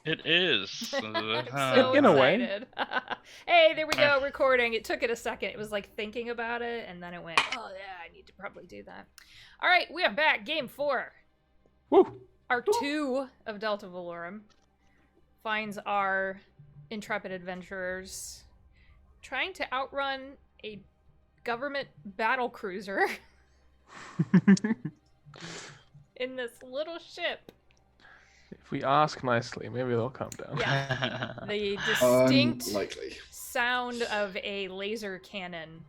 It is. I'm so In a way. excited. Hey, there we go, recording. It took it a second. It was like thinking about it, and then it went, oh yeah, I need to probably do that. All right, we are back. Game 4. Woo! Arc 2 of Delta Velorum finds our intrepid adventurers trying to outrun a government battle cruiser in this little ship. If we ask nicely, maybe they'll calm down. Yeah. The distinct Unlikely. sound of a laser cannon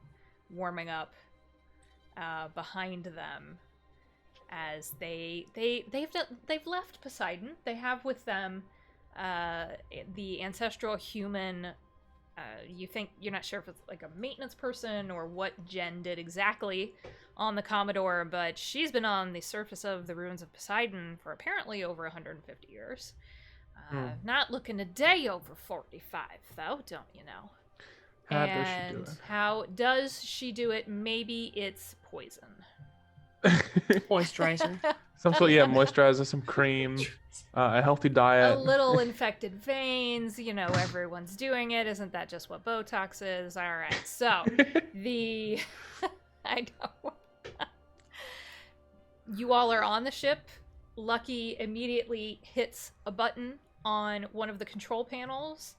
warming up behind them as they've left Poseidon. They have with them the ancestral human. You're not sure if it's like a maintenance person or what Jen did exactly on the Commodore, but she's been on the surface of the ruins of Poseidon for apparently over 150 years. Not looking a day over 45, though, don't you know? How does she do it? How does she do it? Maybe it's poison. Moisturizer. Some sort, moisturizer, some cream, a healthy diet. A little infected veins, everyone's doing it. Isn't that just what Botox is? All right, so I know. You all are on the ship. Lucky immediately hits a button on one of the control panels,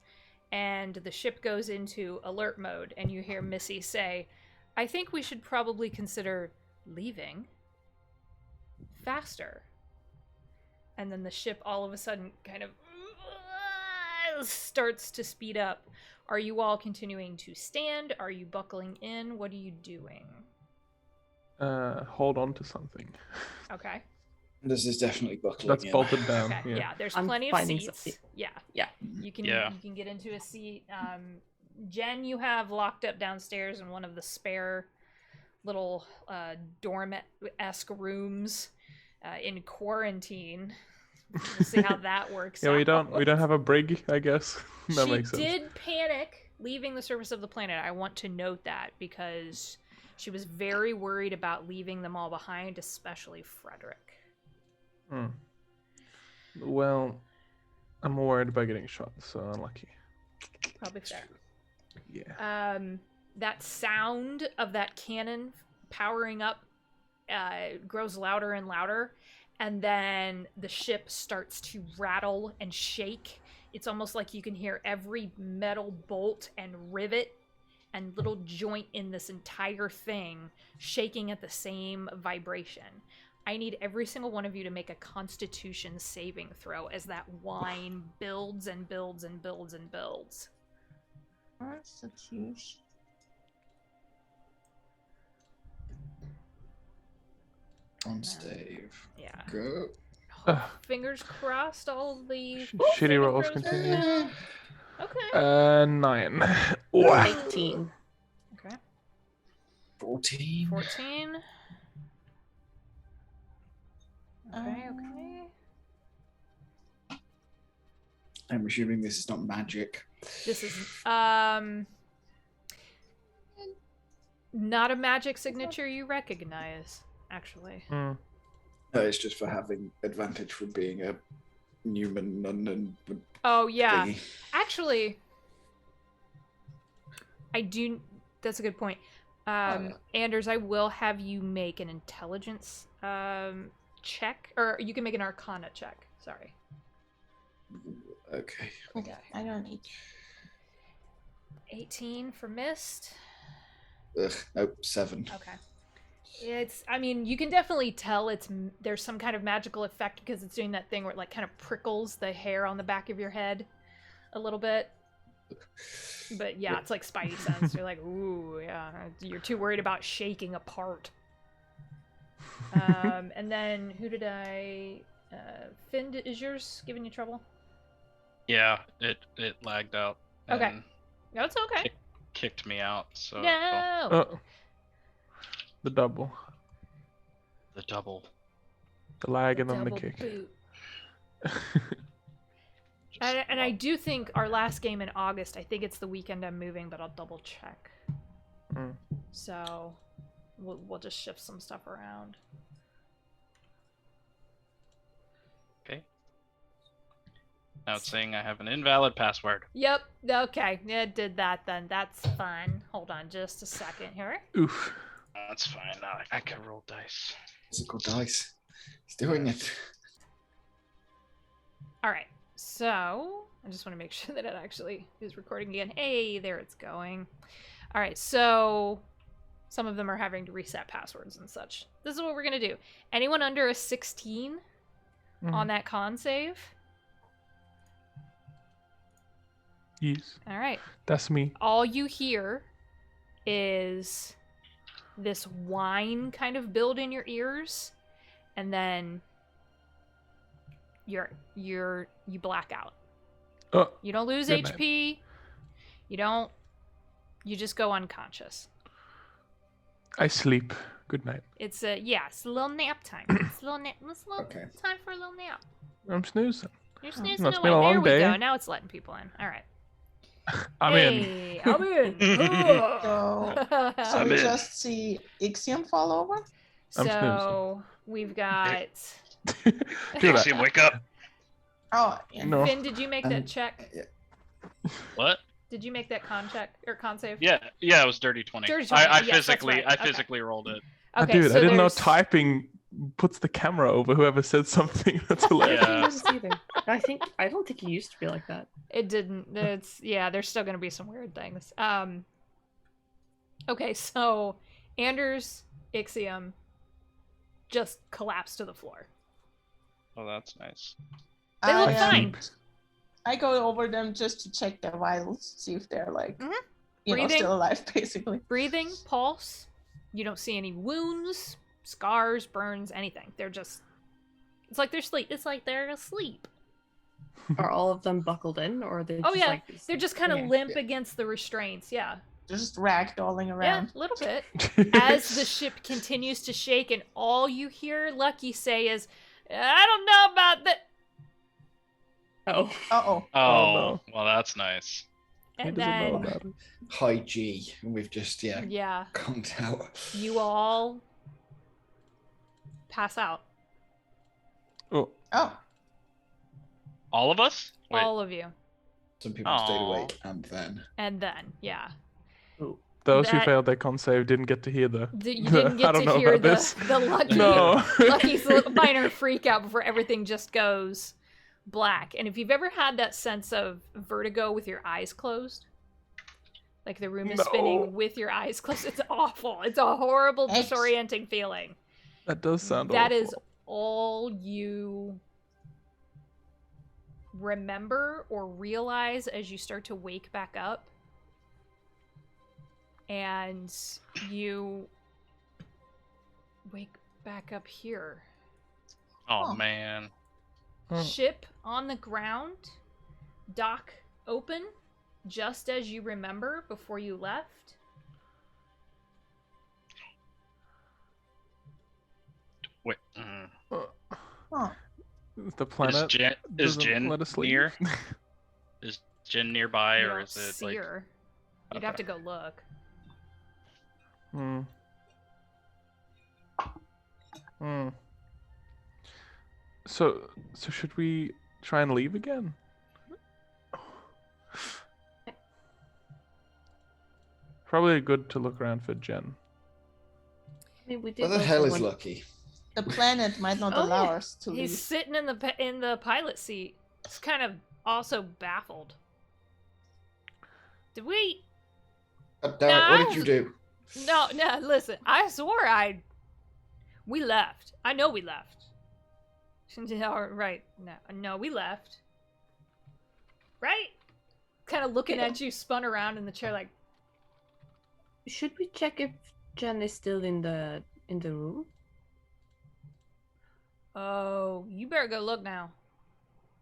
and the ship goes into alert mode, and you hear Missy say, I think we should probably consider leaving faster. And then the ship all of a sudden kind of starts to speed up. Are you all continuing to stand? Are you buckling in? What are you doing? Hold on to something. Okay. This is definitely buckling That's in. bolted down. Okay. Yeah, there's I'm plenty of finding seats. something. Yeah. You can get into a seat. Jen, you have locked up downstairs in one of the spare little dorm-esque rooms in quarantine. We'll see how that works out. We don't have a brig, I guess. That makes sense. She did panic leaving the surface of the planet. I want to note that because she was very worried about leaving them all behind, especially Frederick. Well, I'm worried about getting shot, so unlucky. Probably fair. Yeah. That sound of that cannon powering up grows louder and louder, and then the ship starts to rattle and shake. It's almost like you can hear every metal bolt and rivet and little joint in this entire thing shaking at the same vibration. I need every single one of you to make a Constitution saving throw as that whine builds and builds and builds and builds. Constitution. On save. Yeah. Go. Fingers crossed all the Shitty rolls continue. Okay. 9. 18. Okay. 14. 14. Okay. I'm assuming this is not magic. This is not a magic signature you recognize, actually. No, it's just for having advantage from being a Newman and Oh yeah. thingy. Actually, I do. That's a good point. Anders, I will have you make an intelligence check, or you can make an Arcana check. Sorry. Okay. Okay, I don't need. 18 for mist. Ugh, nope, 7. Okay. You can definitely tell there's some kind of magical effect because it's doing that thing where it like kind of prickles the hair on the back of your head a little bit. But yeah, it's like Spidey sense. You're like, ooh, yeah. You're too worried about shaking apart. And then who did I... Finn, is yours giving you trouble? Yeah, it lagged out. Okay. No, it's okay. It kicked me out, so... No! The double. The double. The lag and then the Double kick. boot. And I do think our last game in August, I think it's the weekend I'm moving, but I'll double check. So we'll just shift some stuff around. Okay. Now it's saying I have an invalid password. Yep. Okay. It did that then. That's fun. Hold on just a second here. Oof. That's fine. Now I can roll dice. Physical dice. He's doing it. All right. So I just want to make sure that it actually is recording again. Hey, there it's going. All right. So some of them are having to reset passwords and such. This is what we're going to do. Anyone under a 16 on that con save? Yes. All right. That's me. All you hear is this whine kind of build in your ears, and then you black out. Oh, You don't lose Good night. HP. You just go unconscious. I sleep. Good night. It's a little nap time. It's a little Okay. time for a little nap. I'm snoozing. You're snoozing It's away. been a long There we day. go. Now it's letting people in. All right. I'm in. Hey, I'm in. So I'm we in. just see Ixion fall over. I'm So we've got Do that. Dixie, wake up. Oh, yeah. No. Finn. Did you make that check? What? Did you make that con check or con save? Yeah, it was dirty 20. Dirty 20, I yes, that's physically, right. I Okay. physically rolled it. Okay, Dude, so I didn't know there's- typing puts the camera over whoever said something. That's hilarious. Yeah. It doesn't either. I don't think it used to be like that. It didn't. It's there's still gonna be some weird things. Okay, so Anders, Ixiom just collapsed to the floor. Oh, that's nice. They look I, fine. I go over them just to check their vitals, see if they're like, Mhm. you know, Breathing. still alive, basically. Breathing, pulse. You don't see any wounds, scars, burns, anything. They're just. It's like they're sleep. It's like they're asleep. Are all of them buckled in, or are they? Oh just yeah, like, they're just kind of okay. limp against the restraints. Yeah, They're just ragdolling yeah, around. a little bit. As the ship continues to shake, and all you hear Lucky say is, "I don't know about that." Oh, Uh-oh. Oh, no. well, that's nice. He And doesn't know then, about it. High G. And we've just, yeah, conked out. you all pass out. Oh, Oh. All of us? Wait. All of you. Some people stayed Aw. awake, and then. And then, yeah. those who That- failed their con save didn't get to hear the. You didn't I get don't to know hear about this. the Lucky, No. Lucky's little minor freak out before everything just goes black. And if you've ever had that sense of vertigo with your eyes closed, like the room is No. spinning with your eyes closed, it's awful. It's a horrible, Ex- disorienting feeling. That does sound That awful. is all you remember or realize as you start to wake back up. And you wake back up here. Oh, Huh. man. Oh. Ship on the ground, dock open, just as you remember before you left. Wait. Huh. Is the Is planet Jen, doesn't let us leave? near? Is Jen nearby, You or don't is it see like? her. You'd have to go look. Hmm. Hmm. So should we try and leave again? Probably good to look around for Jen. I mean, we did. Where the also hell is want- Lucky? The planet might not Oh, allow yeah. us to He's leave. sitting in the pilot seat. He's kind of also baffled. Did we? Derek, what did you do? No, listen. I swore we left. I know we left. No, right. No, we left. Right? Kind of looking Yeah. at you, spun around in the chair like, Should we check if Jen is still in the room? oh, you better go look now.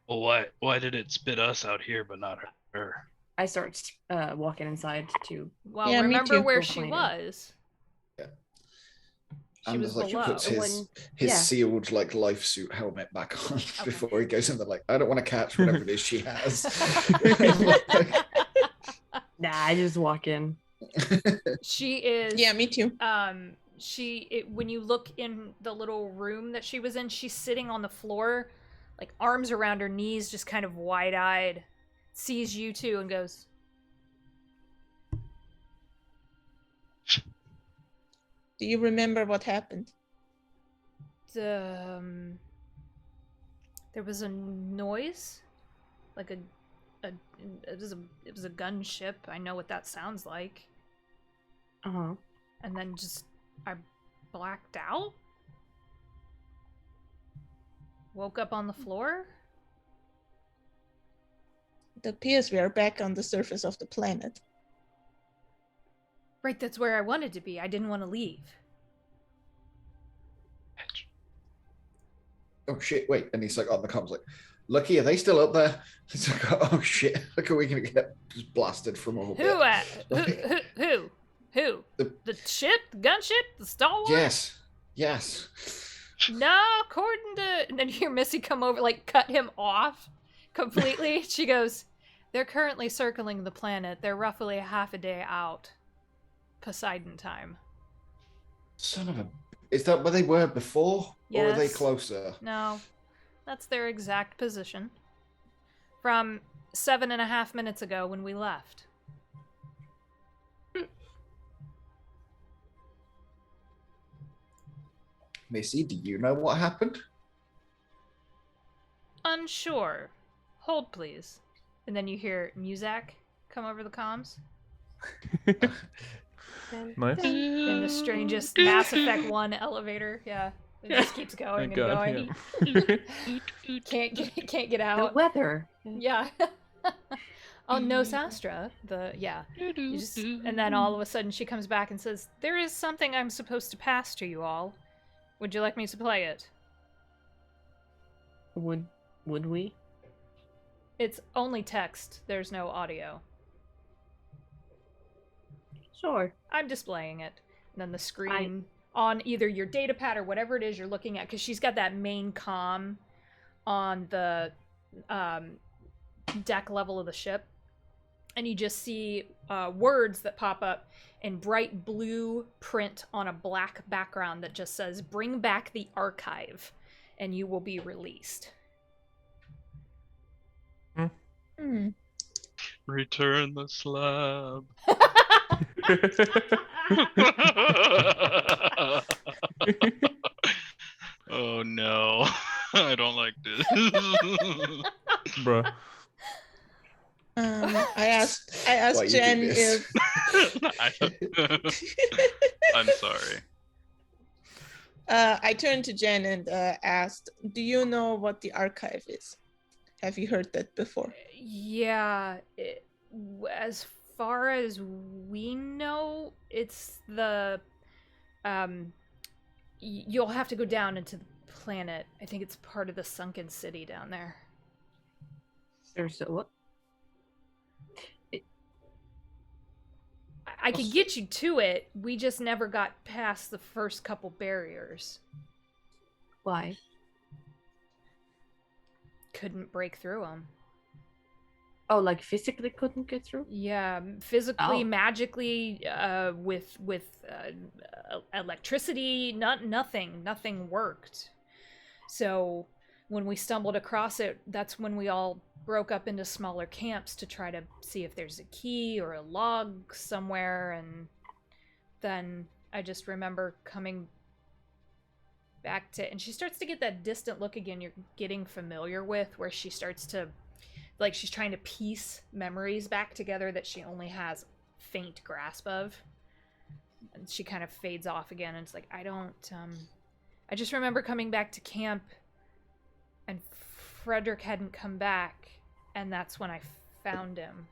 Well, why did it spit us out here, but not her? I start walking inside to. Well, Yeah, me remember too. where Go she find her. was. She And was like he below. puts his Yeah. sealed like life suit helmet back on Okay. before he goes in. They're like, I don't want to catch whatever it is she has. Nah, I just walk in. She is. Yeah, me too. When you look in the little room that she was in, she's sitting on the floor, like arms around her knees, just kind of wide-eyed, sees you two and goes, Do you remember what happened? there was a noise, like it was a gunship. I know what that sounds like. Uh-huh. And then just I blacked out. Woke up on the floor. It appears we are back on the surface of the planet. Right, that's where I wanted to be. I didn't want to leave. Oh shit! Wait, and he's like on the comms, like, "Lucky, are they still up there?" He's like, "Oh shit! Look, are we gonna get just blasted from orbit?" Who at? Who? The ship? The gunship? The Star Wars? Yes. No, according to... And then you hear Missy come over, like, cut him off completely. She goes, they're currently circling the planet. They're roughly half a day out. Poseidon time. Son of a... Is that where they were before? Or are they Yes. closer? No, that's their exact position. From 7.5 minutes ago when we left. Missy, do you know what happened? Unsure. Hold, please. And then you hear Muzak come over the comms. Nice. In the strangest Mass Effect 1 elevator. Yeah. It just keeps going Thank and God. going. Yeah. Can't get The out. weather. Yeah. Oh, no, Sastra. And then all of a sudden she comes back and says, there is something I'm supposed to pass to you all. Would you like me to play it? Would we? It's only text. There's no audio. Sure. I'm displaying it. And then the screen on either your data pad or whatever it is you're looking at, because she's got that main comm on the deck level of the ship. And you just see words that pop up in bright blue print on a black background that just says, bring back the archive, and you will be released. Return the slab. Oh no. I don't like this. Bruh. I asked Why you Jen do this? I'm sorry. I turned to Jen and asked, do you know what the archive is? Have you heard that before? Yeah, as far as we know, it's the you'll have to go down into the planet. I think it's part of the sunken city down there. There's a what? I could get you to it. We just never got past the first couple barriers. Why? Couldn't break through them. Oh, like physically couldn't get through? Yeah, physically, Oh. magically, with electricity, nothing worked. So when we stumbled across it, that's when we all broke up into smaller camps to try to see if there's a key or a log somewhere. And then I just remember coming back to, and she starts to get that distant look again you're getting familiar with, where she starts to, like, she's trying to piece memories back together that she only has faint grasp of. And she kind of fades off again, and it's like, I just remember coming back to camp and Frederick hadn't come back, and that's when I found him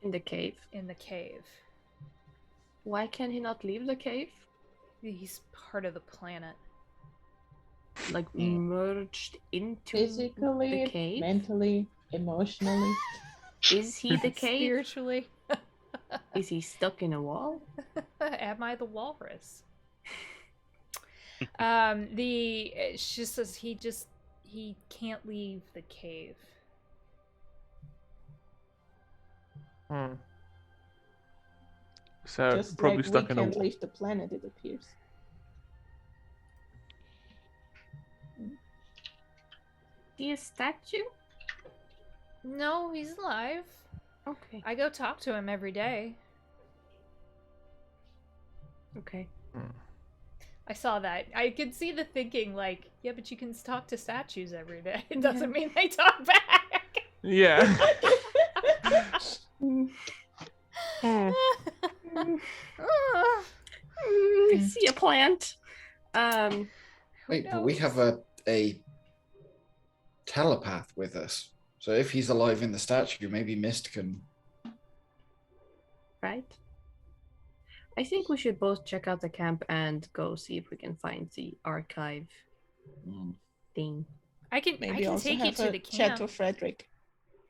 In the cave. in the cave. Why can he not leave the cave? He's part of the planet. Like merged into Physically, the cave? mentally, emotionally. Is he the cave? Spiritually. Is he stuck in a wall? Am I the walrus? She says he can't leave the cave. So Just probably like stuck we in a can't wall. leave the planet, it appears. see a statue? No, he's alive. Okay. I go talk to him every day. Okay. I saw that. I could see the thinking, like, yeah, but you can talk to statues every day. It doesn't mean they talk back. Yeah. I see a plant. Wait, but we have a telepath with us. So if he's alive in the statue, maybe Mist can. Right. I think we should both check out the camp and go see if we can find the archive thing. I can Maybe also take you have to a the chat camp. with Frederick.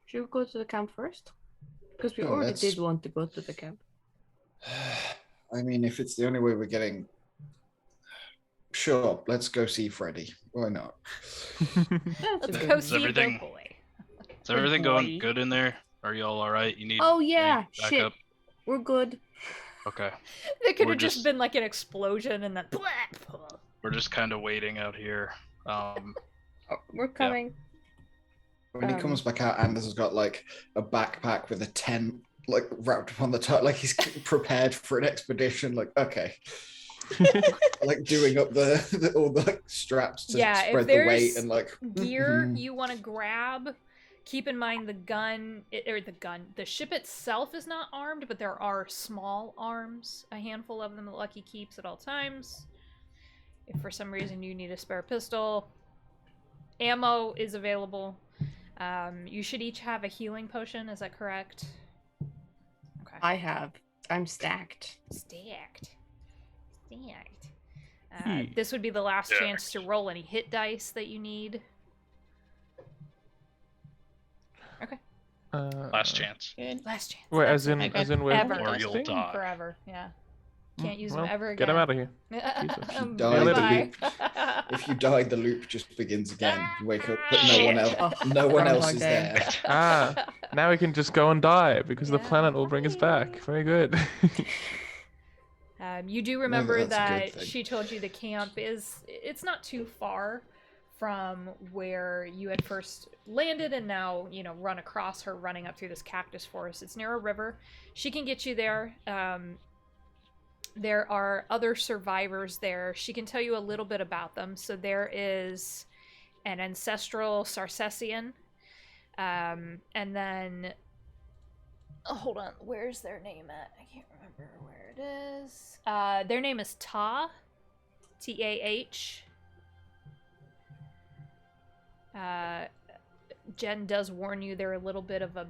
Should we go to the camp first? Because we No, already that's- did want to go to the camp. I mean, if it's the only way we're getting. Sure, let's go see Freddy. Why not? That's a Let's good go one. see the everything- boy. Is everything going boy. good in there? Are you all alright? You need Oh yeah, any shit. backup? We're good. Okay. There could We're have just just- been like an explosion and then. We're just kind of waiting out here. Oh, we're coming. When he comes back out, Anders has got like a backpack with a tent like wrapped up on the top, like he's prepared for an expedition. Like, okay. Like doing up all the like, straps to Yeah, if spread the weight there's and like Gear you want to grab. Keep in mind the ship itself is not armed, but there are small arms, a handful of them that Lucky keeps at all times. If for some reason you need a spare pistol, ammo is available. You should each have a healing potion, is that correct? Okay. I'm stacked. Stacked. Hmm. This would be the last Stacked. chance to roll any hit dice that you need. Last chance. Good. Last chance. Wait, That's as it. in we're Ever. Or you'll casting? die. Forever, yeah. Can't use Well, them ever again. Get him out of here. Jesus. die, the Bye. if you die, the loop just begins again. You wake up, but no Shit. one else, Oh, no one else Groundhog is Day. there. Ah, now we can just go and die because the Yeah, planet will bring us back. Very good. You do remember that's a good that thing. she told you the camp it's not too far from where you had first landed and now, run across her running up through this cactus forest. It's near a river. She can get you there. There are other survivors there. She can tell you a little bit about them. So there is an ancestral Sarcessian. And then... Oh, hold on. Where's their name at? I can't remember where it is. Their name is Ta. T-A-H. Jen does warn you they're a little bit of a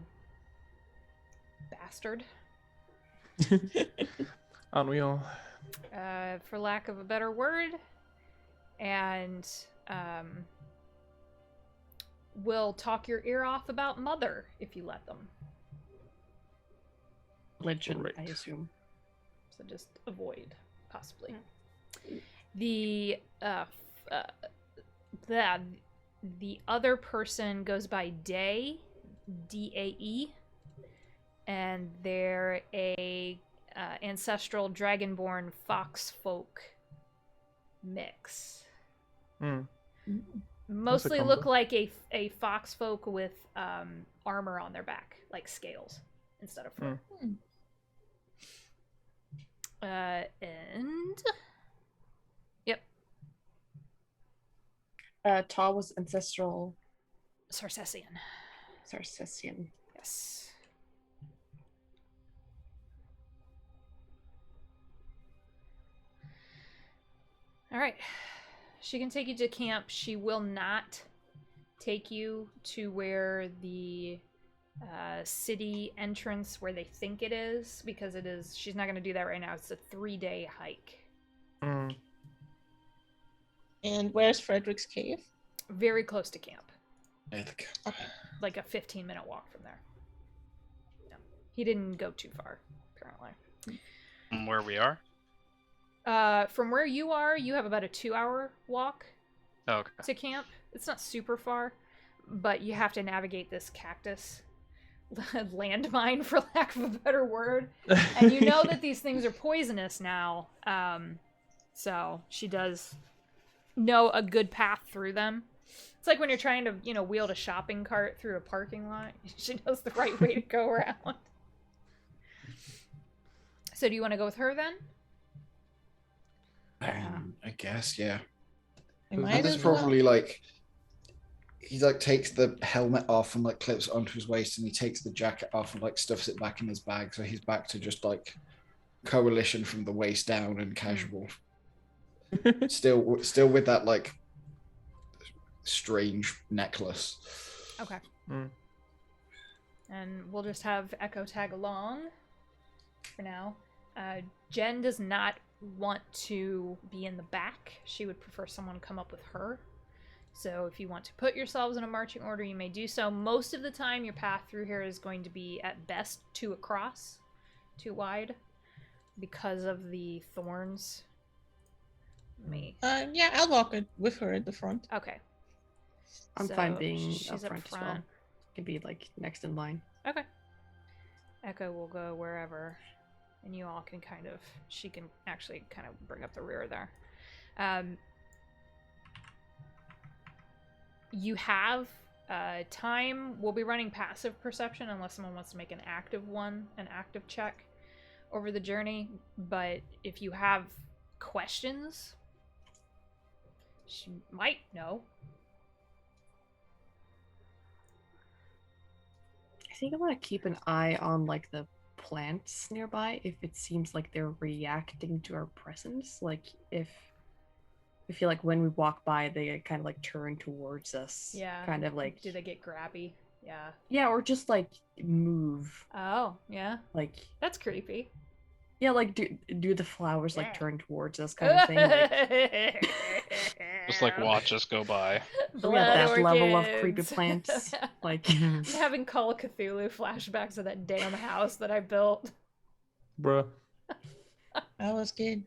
bastard. Aren't we all? For lack of a better word. And will talk your ear off about Mother if you let them. Legend, Great. I assume. So just avoid, possibly. The other person goes by Day, D-A-E, and they're a ancestral dragonborn fox folk mix. Hmm. Mostly combo. look like a fox folk with armor on their back, like scales instead of fur. And yep, Ta was ancestral Sarcessian. Sarcessian. Yes. All right. She can take you to camp. She will not take you to where the city entrance where they think it is, because it is. She's not going to do that right now. It's a 3-day hike. Mm. And where's Frederick's cave? Very close to camp. Okay. Like a 15-minute walk from there. No. He didn't go too far, apparently. From where we are? From where you are, you have about a 2-hour walk Oh, okay. to camp. It's not super far, but you have to navigate this cactus landmine, for lack of a better word. And you know that these things are poisonous now. So she does know a good path through them. It's like when you're trying to, wield a shopping cart through a parking lot. She knows the right way to go around. So do you want to go with her then? I guess, yeah. I And might And there's as well. probably like he like takes the helmet off and like clips it onto his waist, and he takes the jacket off and like stuffs it back in his bag, so he's back to just like coalition from the waist down and casual. Still with that like strange necklace. Okay. Mm. And we'll just have Echo tag along for now. Jen does not want to be in the back. She would prefer someone come up with her. So if you want to put yourselves in a marching order, you may do so. Most of the time, your path through here is going to be, at best, 2 across, 2 wide, because of the thorns. Yeah, I'll walk it with her at the front. Okay. I'm So fine being she's up front as well. Can be like next in line. Okay. Echo will go wherever, and you all can she can actually kind of bring up the rear there. You have time. We'll be running passive perception unless someone wants to make an active check over the journey. But if you have questions, she might know. I think I want to keep an eye on like the plants nearby if it seems like they're reacting to our presence. Like if I feel like when we walk by, they kind of like turn towards us. Yeah. Kind of like. Do they get grabby? Yeah. Yeah, or just like move. Oh, yeah. Like. That's creepy. Yeah, like do the flowers like Yeah. turn towards us kind of thing. Like, Just like watch us go by. we have that Blood level of orchids. creepy plants. Like. I'm having Call of Cthulhu flashbacks of that damn house that I built. Bruh. That was good.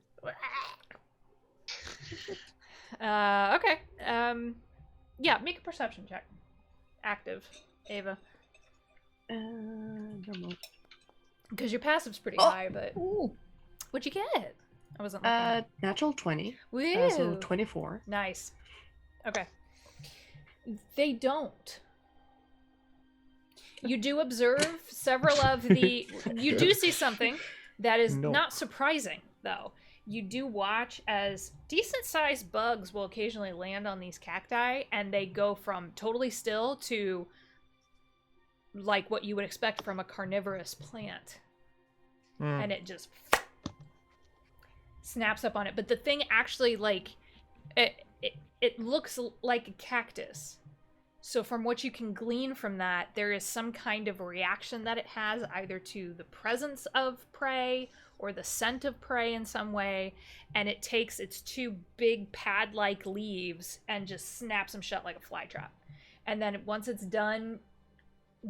Okay. Yeah, make a perception check. Active, Ava. Normal. Because your passive's pretty Oh. high, but Ooh. what'd you get? I wasn't looking. Natural 20. Woo! So 24. Nice. Okay. They don't. You do observe several of the. You do see something that is No. not surprising, though. You do watch as decent-sized bugs will occasionally land on these cacti, and they go from totally still to like what you would expect from a carnivorous plant. Mm. And it just snaps up on it. But the thing actually, like, it looks like a cactus. So from what you can glean from that, there is some kind of reaction that it has either to the presence of prey or the scent of prey in some way, and it takes its 2 big pad-like leaves and just snaps them shut like a fly trap. And then once it's done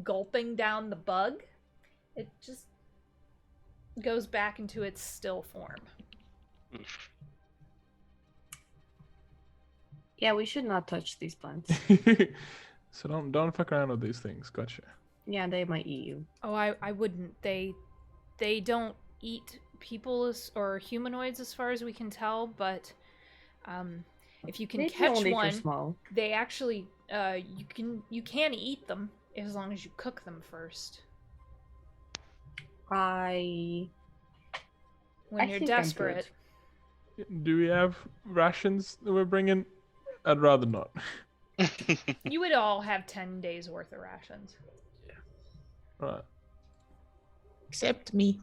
gulping down the bug, it just goes back into its still form. Yeah, we should not touch these plants. So don't fuck around with these things. Gotcha. Yeah, they might eat you. Oh, I wouldn't. They don't eat people or humanoids as far as we can tell, but if you can Maybe catch only if one, you're small. they actually you can eat them as long as you cook them first. I When you're think I'm desperate. Do we have rations that we're bringing? I'd rather not. You would all have 10 days worth of rations. Right. Except me.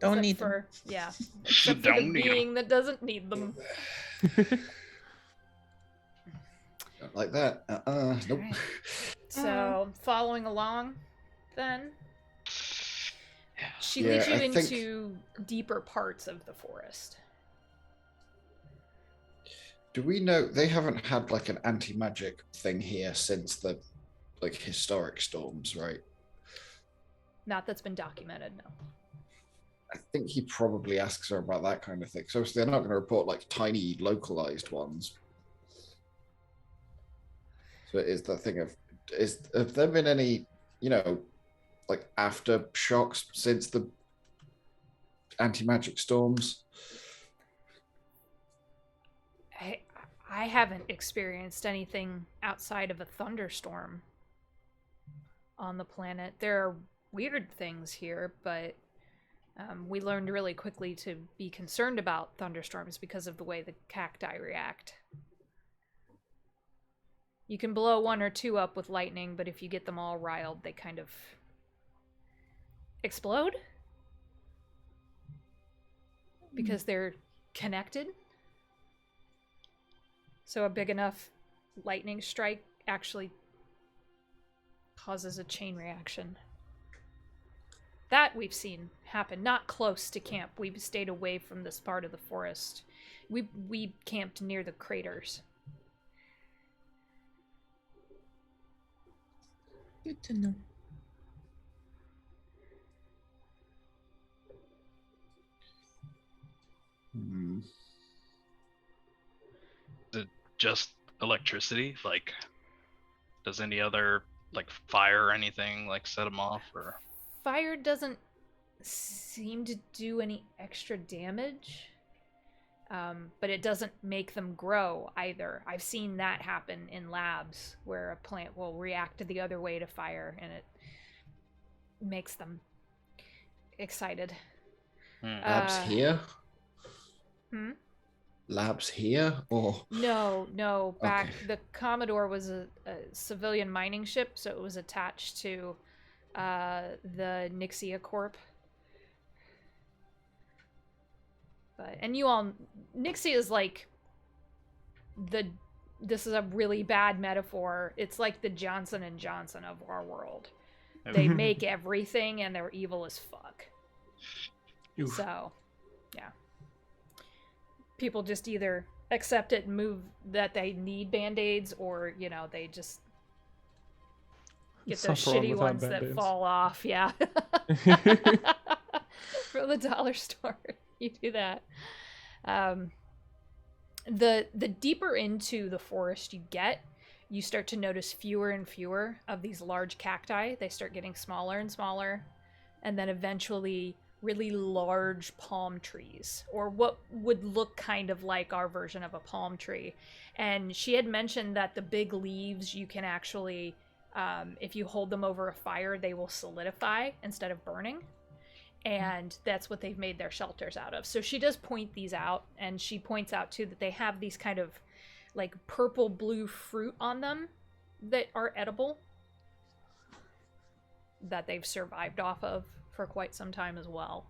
Don't Except need them. for, yeah. Except for the Don't need 'em. being that doesn't need them. Don't like that. Nope. Alright. So, following along, then, she leads you Yeah, I think- into deeper parts of the forest. Do we know they haven't had like an anti-magic thing here since the like historic storms, right? Not that's been documented, no. I think he probably asks her about that kind of thing. So obviously they're not going to report like tiny localized ones. So it is the thing of have there been any, like aftershocks since the anti-magic storms? I haven't experienced anything outside of a thunderstorm on the planet. There are weird things here, but we learned really quickly to be concerned about thunderstorms because of the way the cacti react. You can blow one or two up with lightning, but if you get them all riled, they kind of explode because they're connected. So a big enough lightning strike actually causes a chain reaction. That we've seen happen, not close to camp. We've stayed away from this part of the forest. We camped near the craters. Good to know. Is it just electricity? Like, does any other, like, fire or anything, like, set them off? Or Fire doesn't seem to do any extra damage, but it doesn't make them grow either. I've seen that happen in labs where a plant will react the other way to fire and it makes them excited. Labs here? Hmm? Labs here? Or No. Back Okay. the Commodore was a civilian mining ship, so it was attached to the Nixia Corp. And you all, Nixia is like this is a really bad metaphor. It's like the Johnson and Johnson of our world. They make everything and they're evil as fuck. Oof. So, yeah. People just either accept it and move that they need band-aids, or, you know, they just get those Suffer on shitty without ones that Band-Aids. fall off, yeah. From the dollar store. You do that. The deeper into the forest you get, you start to notice fewer and fewer of these large cacti. They start getting smaller and smaller, and then eventually really large palm trees, or what would look kind of like our version of a palm tree. And she had mentioned that the big leaves, you can actually, if you hold them over a fire, they will solidify instead of burning. And that's what they've made their shelters out of. So she does point these out, and she points out too that they have these kind of like purple blue fruit on them that are edible, that they've survived off of for quite some time as well.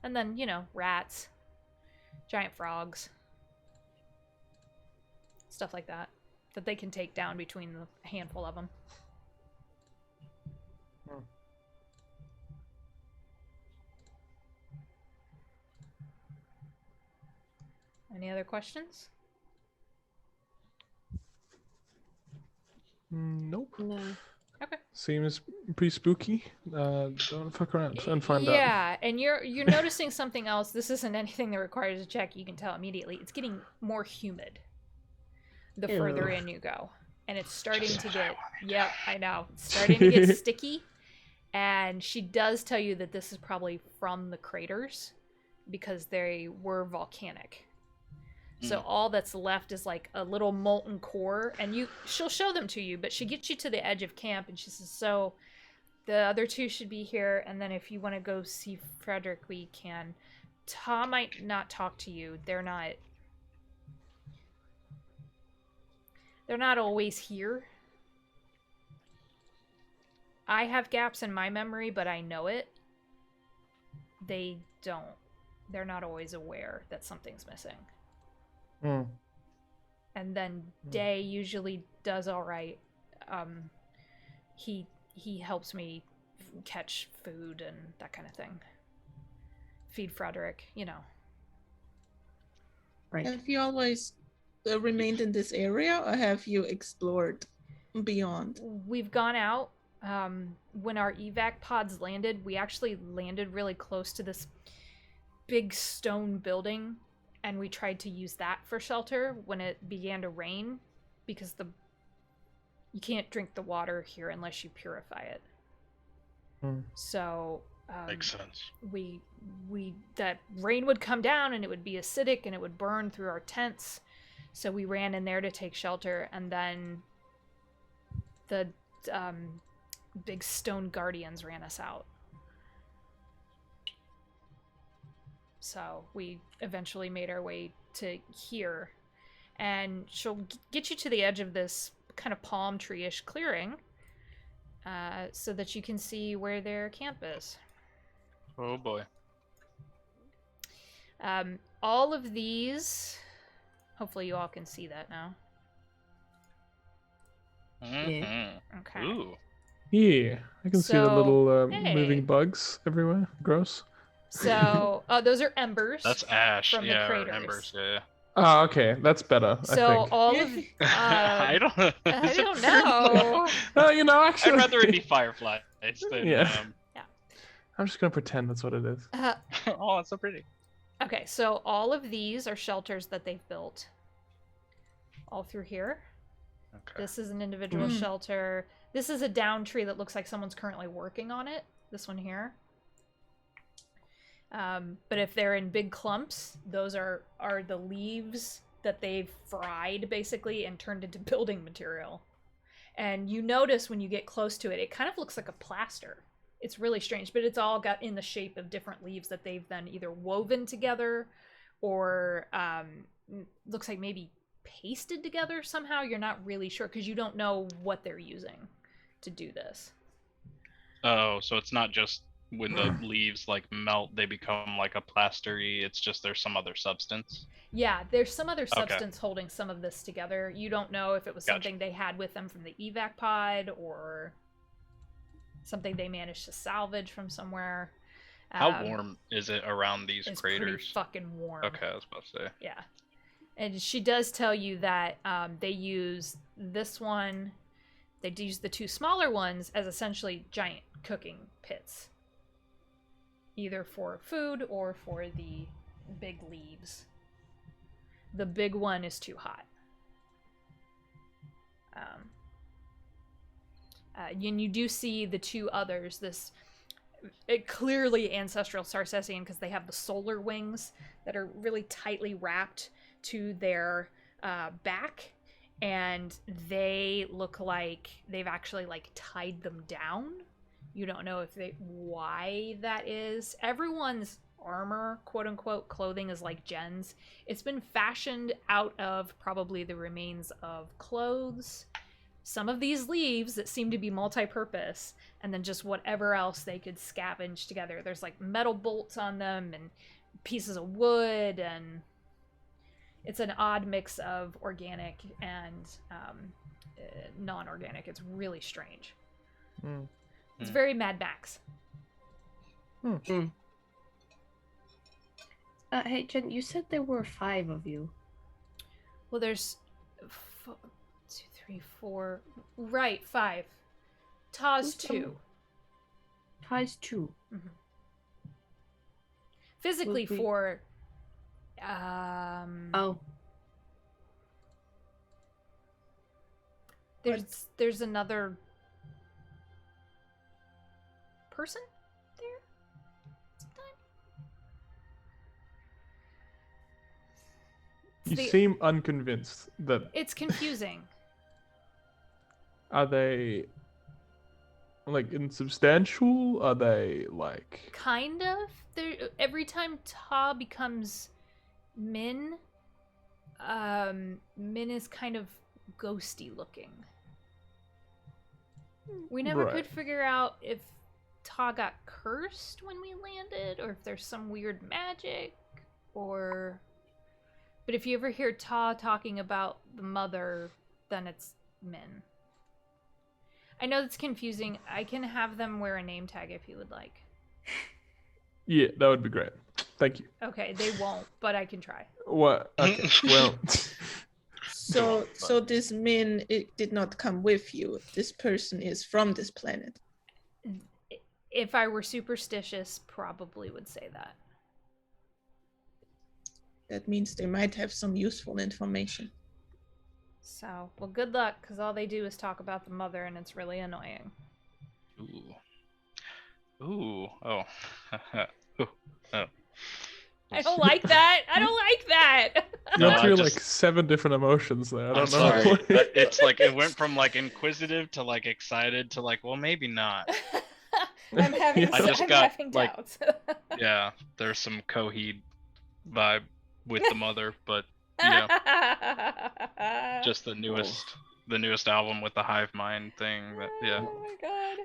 And then, you know, rats, giant frogs, stuff like that they can take down between the handful of them. Any other questions? Nope. No. Okay. Seems pretty spooky. Don't fuck around and find out. Yeah, and you're noticing something else. This isn't anything that requires a check. You can tell immediately. It's getting more humid the further Ew. in you go. And it's starting to get... Yep, I know. It's starting to get sticky. And she does tell you that this is probably from the craters because they were volcanic. So all that's left is like a little molten core, and she'll show them to you, but she gets you to the edge of camp and she says, so the other two should be here, and then if you want to go see Frederick, we can. Tom might not talk to you. They're not always here. I have gaps in my memory, but I know it. They don't. They're not always aware that something's missing. And then Day usually does all right. He helps me catch food and that kind of thing. Feed Frederick, you know. Right. Have you always remained in this area, or have you explored beyond? We've gone out. When our evac pods landed, we actually landed really close to this big stone building, and we tried to use that for shelter when it began to rain, because you can't drink the water here unless you purify it. So makes sense. We that rain would come down and it would be acidic and it would burn through our tents. So we ran in there to take shelter, and then the big stone guardians ran us out. So we eventually made our way to here, and she'll get you to the edge of this kind of palm tree-ish clearing, so that you can see where their camp is. Oh boy. All of these, hopefully you all can see that now. Mm-hmm. Okay. Ooh. Yeah, I can see the So, little hey. moving bugs everywhere. Gross. So, those are embers. That's ash. From the yeah, or craters. embers. Yeah. Ah, okay, that's better. I So think. all of I don't. I is it don't know. You know, actually, I'd rather it be fireflies than. Yeah. I'm just gonna pretend that's what it is. Oh, it's so pretty. Okay, so all of these are shelters that they've built. All through here. Okay. This is an individual shelter. This is a down tree that looks like someone's currently working on it. This one here. But if they're in big clumps, those are the leaves that they've fried, basically, and turned into building material. And you notice when you get close to it, it kind of looks like a plaster. It's really strange, but it's all got in the shape of different leaves that they've then either woven together or looks like maybe pasted together somehow. You're not really sure because you don't know what they're using to do this. Oh, so it's not just when the leaves like melt, they become like a plastery. It's just there's some other substance. Yeah, there's some other substance holding some of this together. You don't know if it was Gotcha. something they had with them from the evac pod or something they managed to salvage from somewhere. How warm is it around these It's craters? pretty fucking warm. Okay, I was about to say. Yeah. And she does tell you that they use this one, they use the two smaller ones as essentially giant cooking pits. Either for food or for the big leaves. The big one is too hot. And you do see the two others, this clearly ancestral Sarcessian because they have the solar wings that are really tightly wrapped to their back, and they look like they've actually like tied them down. You don't know why that is. Everyone's armor, quote unquote, clothing is like Jen's. It's been fashioned out of probably the remains of clothes, some of these leaves that seem to be multi-purpose, and then just whatever else they could scavenge together. There's like metal bolts on them and pieces of wood, and it's an odd mix of organic and non-organic. It's really strange. It's very Mad Max. Hey, Jen, you said there were 5 of you. Well, there's 2, 3, 4. Right, 5. Taz 2. Taz 2. Mm-hmm. Physically Would we- 4. Oh. There's another person there sometime. You The- seem unconvinced that It's confusing. are they like insubstantial? Are they like Kind of. Every time Ta becomes Min, Min is kind of ghosty looking. We never Right. could figure out if Ta got cursed when we landed, or if there's some weird magic, or... But if you ever hear Ta talking about the mother, then it's Min. I know that's confusing. I can have them wear a name tag if you would like. Yeah, that would be great. Thank you. Okay, they won't, but I can try. What? Okay. Well, So this mean it did not come with you. This person is from this planet. If I were superstitious, probably would say that. That means they might have some useful information. So, well, good luck, because all they do is talk about the mother, and it's really annoying. Ooh. Ooh. Oh. Ooh. Oh. I don't like that. I don't like that. You went No, I through just- like 7 different emotions there. I I'm don't know. sorry. But it's like it went from like inquisitive to like excited to like, well, maybe not. I'm having, I just I'm got, having like- doubts. Yeah, there's some Coheed vibe with the mother, but yeah, just the newest album with the hive mind thing. That yeah. Oh my god.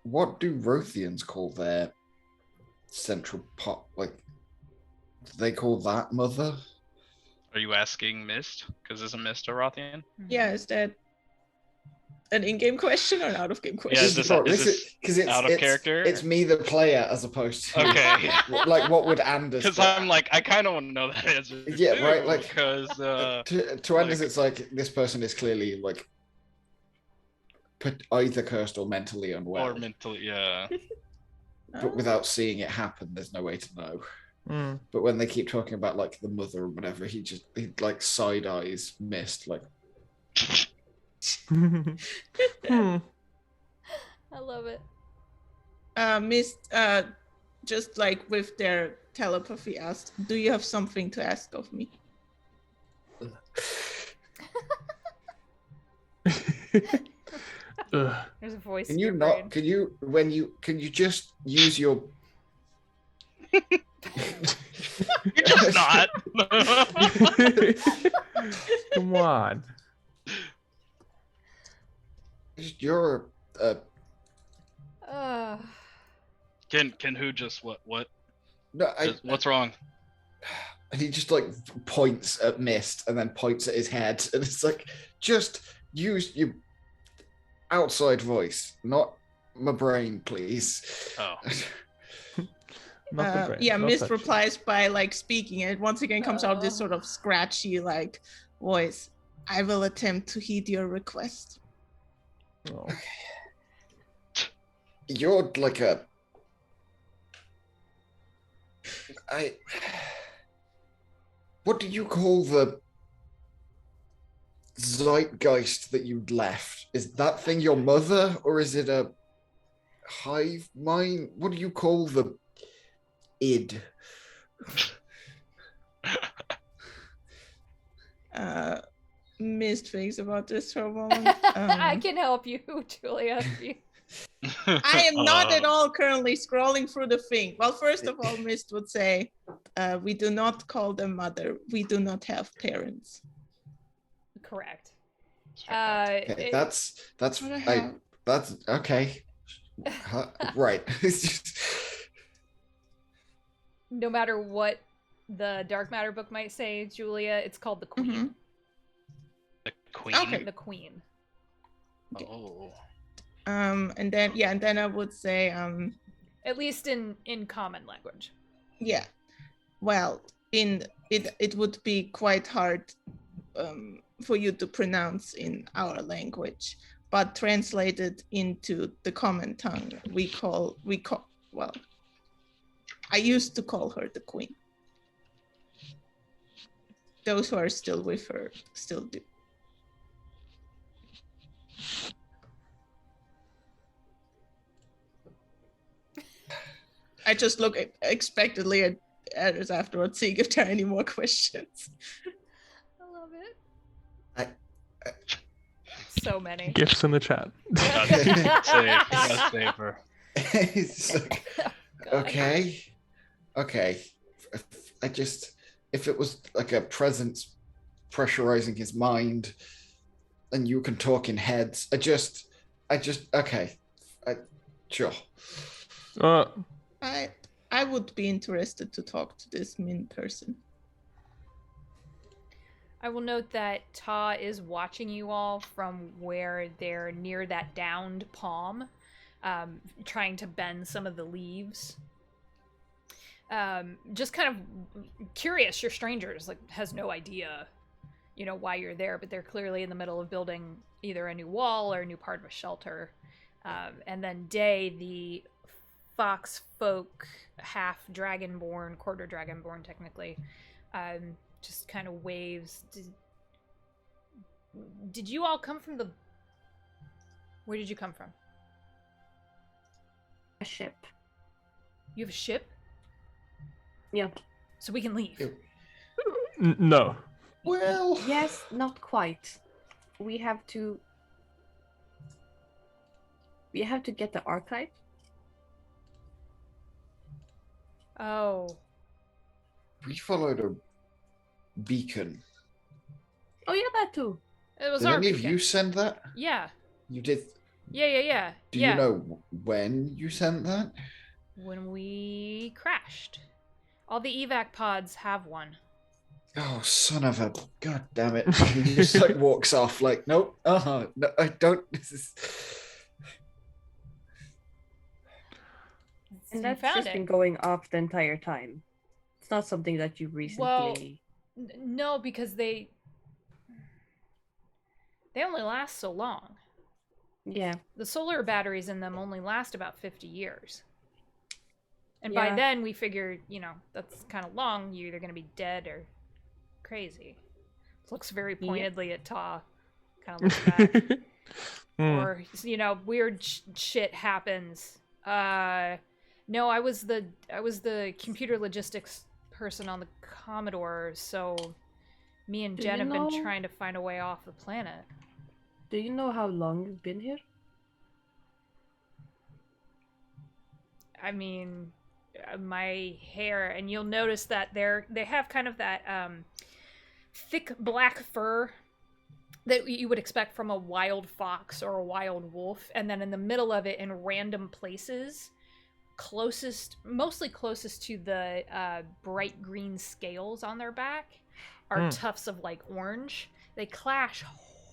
What do Rothians call their central pot? Like, do they call that mother? Are you asking Mist? Because isn't Mist a Rothian? Yeah, is that an in-game question or an out-of-game question? is this Because out of character? It's me, the player, as opposed to Okay. like what would Anders? Because say? I'm like, I kind of want to know that answer. Yeah, too, right, like- because to Anders, like- it's like this person is clearly like either cursed or mentally unwell. or mentally, yeah. But without seeing it happen, there's no way to know. Mm. But when they keep talking about like the mother or whatever, he like side eyes Mist like. Hmm. I love it. Miss, just like with their telepathy asked, do you have something to ask of me? Ugh. There's a voice. Can in you your not? brain. Can you just use your? You're just not. Come on. You're Can who just what? no. What's wrong? And he just like points at Mist and then points at his head, and it's like just use your outside voice, not my brain, please. Oh, Not the brain, Yeah, not Mist touch. replies by like speaking. It once again comes out this sort of scratchy like voice. I will attempt to heed your request. Oh. You're like a. What do you call the zeitgeist that you left? Is that thing your mother, or is it a hive mind? What do you call the id? Mist thinks about this for a moment. I can help you, Julia. I am not at Oh. all currently scrolling through the thing. Well, first of all, Mist would say, we do not call them mother. We do not have parents. Correct. Okay, that's What the hell? that's okay. Right. It's just No matter what the dark matter book might say, Julia, it's called the Queen. Mhm. The queen. Okay. The Queen. Oh. And then I would say, At least in common language. yeah. Well, it would be quite hard for you to pronounce in our language, but translated into the common tongue, we call well, I used to call her the Queen. Those who are still with her still do. I just look expectantly at us afterwards, seeing if there are any more questions. I love it. I- So many. Gifts in the chat. Gotta save her. it's like, God. okay. If it was like a presence pressurizing his mind, and you can talk in heads, okay. Sure. I would be interested to talk to this Min person. I will note that Ta is watching you all from where they're near that downed palm, trying to bend some of the leaves. Just kind of curious. You're strangers, like has no idea, why you're there, but they're clearly in the middle of building either a new wall or a new part of a shelter. And then Day, the fox folk, half dragonborn, quarter dragonborn technically, just kind of waves. Did you all come from where did you come from? A ship. You have a ship? Yeah. so we can leave. Ew. No. Well, Yes, not quite. We have to get the archive. Oh, we followed a beacon. Oh yeah, that too. it was Did our any of beacon. you send that? Yeah. You did. Yeah. Do yeah. you know when you sent that? When we crashed. All the evac pods have one. Oh, son of a god damn it! He just like walks off like, nope. No, I don't. This is... And You that's found just it. been going off the entire time. It's not something that you recently. No, because they only last so long. Yeah. The solar batteries in them only last about 50 years. And by Yeah. then we figured, that's kind of long. You're either going to be dead or crazy. Looks very pointedly at Ta. Kind of looks back. Or, weird shit happens. No, I was the computer logistics person on the Commodore, so me and Jen have been trying to find a way off the planet. Do you know how long you've been here? I mean, my hair, and you'll notice that they have kind of that thick black fur that you would expect from a wild fox or a wild wolf, and then in the middle of it, in random places, mostly closest to the bright green scales on their back, are tufts of like orange. They clash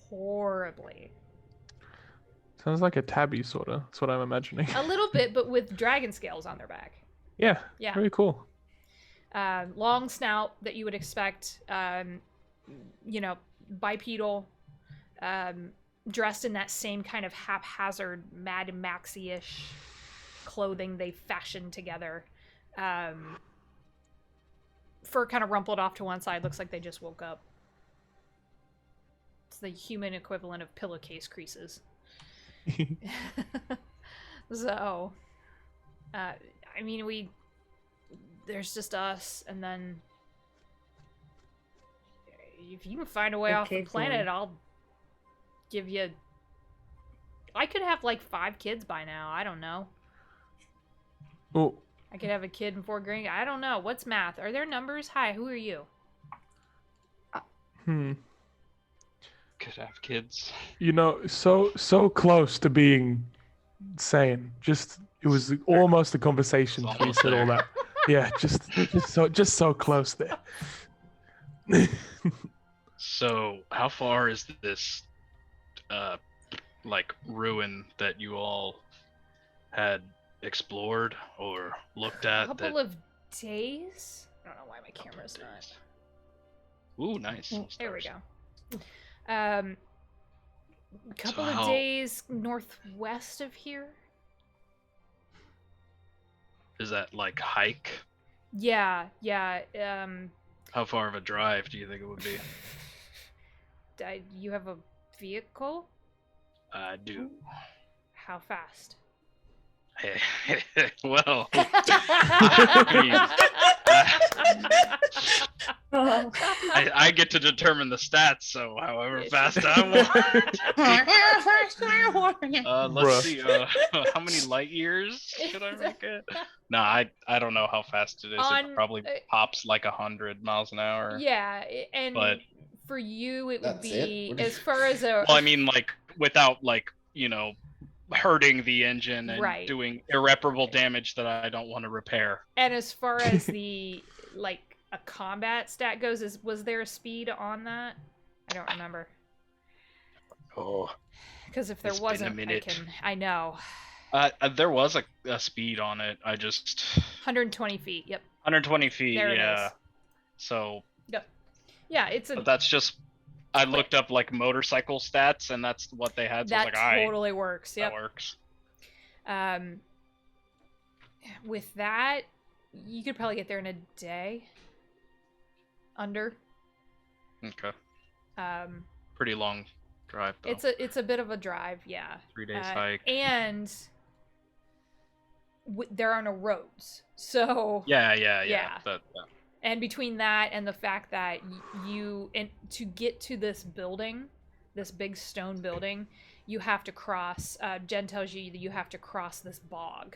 horribly. Sounds like a tabby, sorta. That's what I'm imagining. A little bit, but with dragon scales on their back. Yeah. Yeah. Very cool. Long snout that you would expect, bipedal, dressed in that same kind of haphazard Mad Maxi-ish clothing they fashioned together. Fur kind of rumpled off to one side, looks like they just woke up. It's the human equivalent of pillowcase creases. So, there's just us, and then if you can find a way off the planet, I'll give you... I could have like 5 kids by now. I don't know. Oh. I could have a kid and 4 grand. I don't know. What's math? Are there numbers? Hi, who are you? Could have kids. So close to being sane. Just it was almost a conversation till you said all that. Yeah, just so close there. So, how far is this, ruin that you all had explored or looked at? A couple of days? I don't know why my camera's not. Ooh, nice. There we go. Couple of days northwest of here. Is that like hike? Yeah. How far of a drive do you think it would be? You have a vehicle? I do. How fast? Well, I get to determine the stats, so however fast I want. Let's see. How many light years should I make it? No, I don't know how fast it is. It probably pops like 100 miles an hour. Yeah, and but for you, it would That's be it? as far as a. Well, I mean, like without hurting the engine and Right. doing irreparable damage that I don't want to repair. And as far as the a combat stat goes, was there a speed on that? I don't remember. Oh, because if there it's been a wasn't, minute. I know. There was a speed on it. I just 120 feet. Yep. 120 feet. There it yeah. is. So. Yep. Yeah, it's a. But that's just. I looked up motorcycle stats, and that's what they had. So that I was like, totally works. Yep. That works. With that, you could probably get there in a day. Under. Okay. Pretty long drive though. It's a bit of a drive, yeah. 3 days hike. And there are no roads, so. Yeah. And between that and the fact that to get to this building, this big stone building, you have to cross. Jen tells you that you have to cross this bog.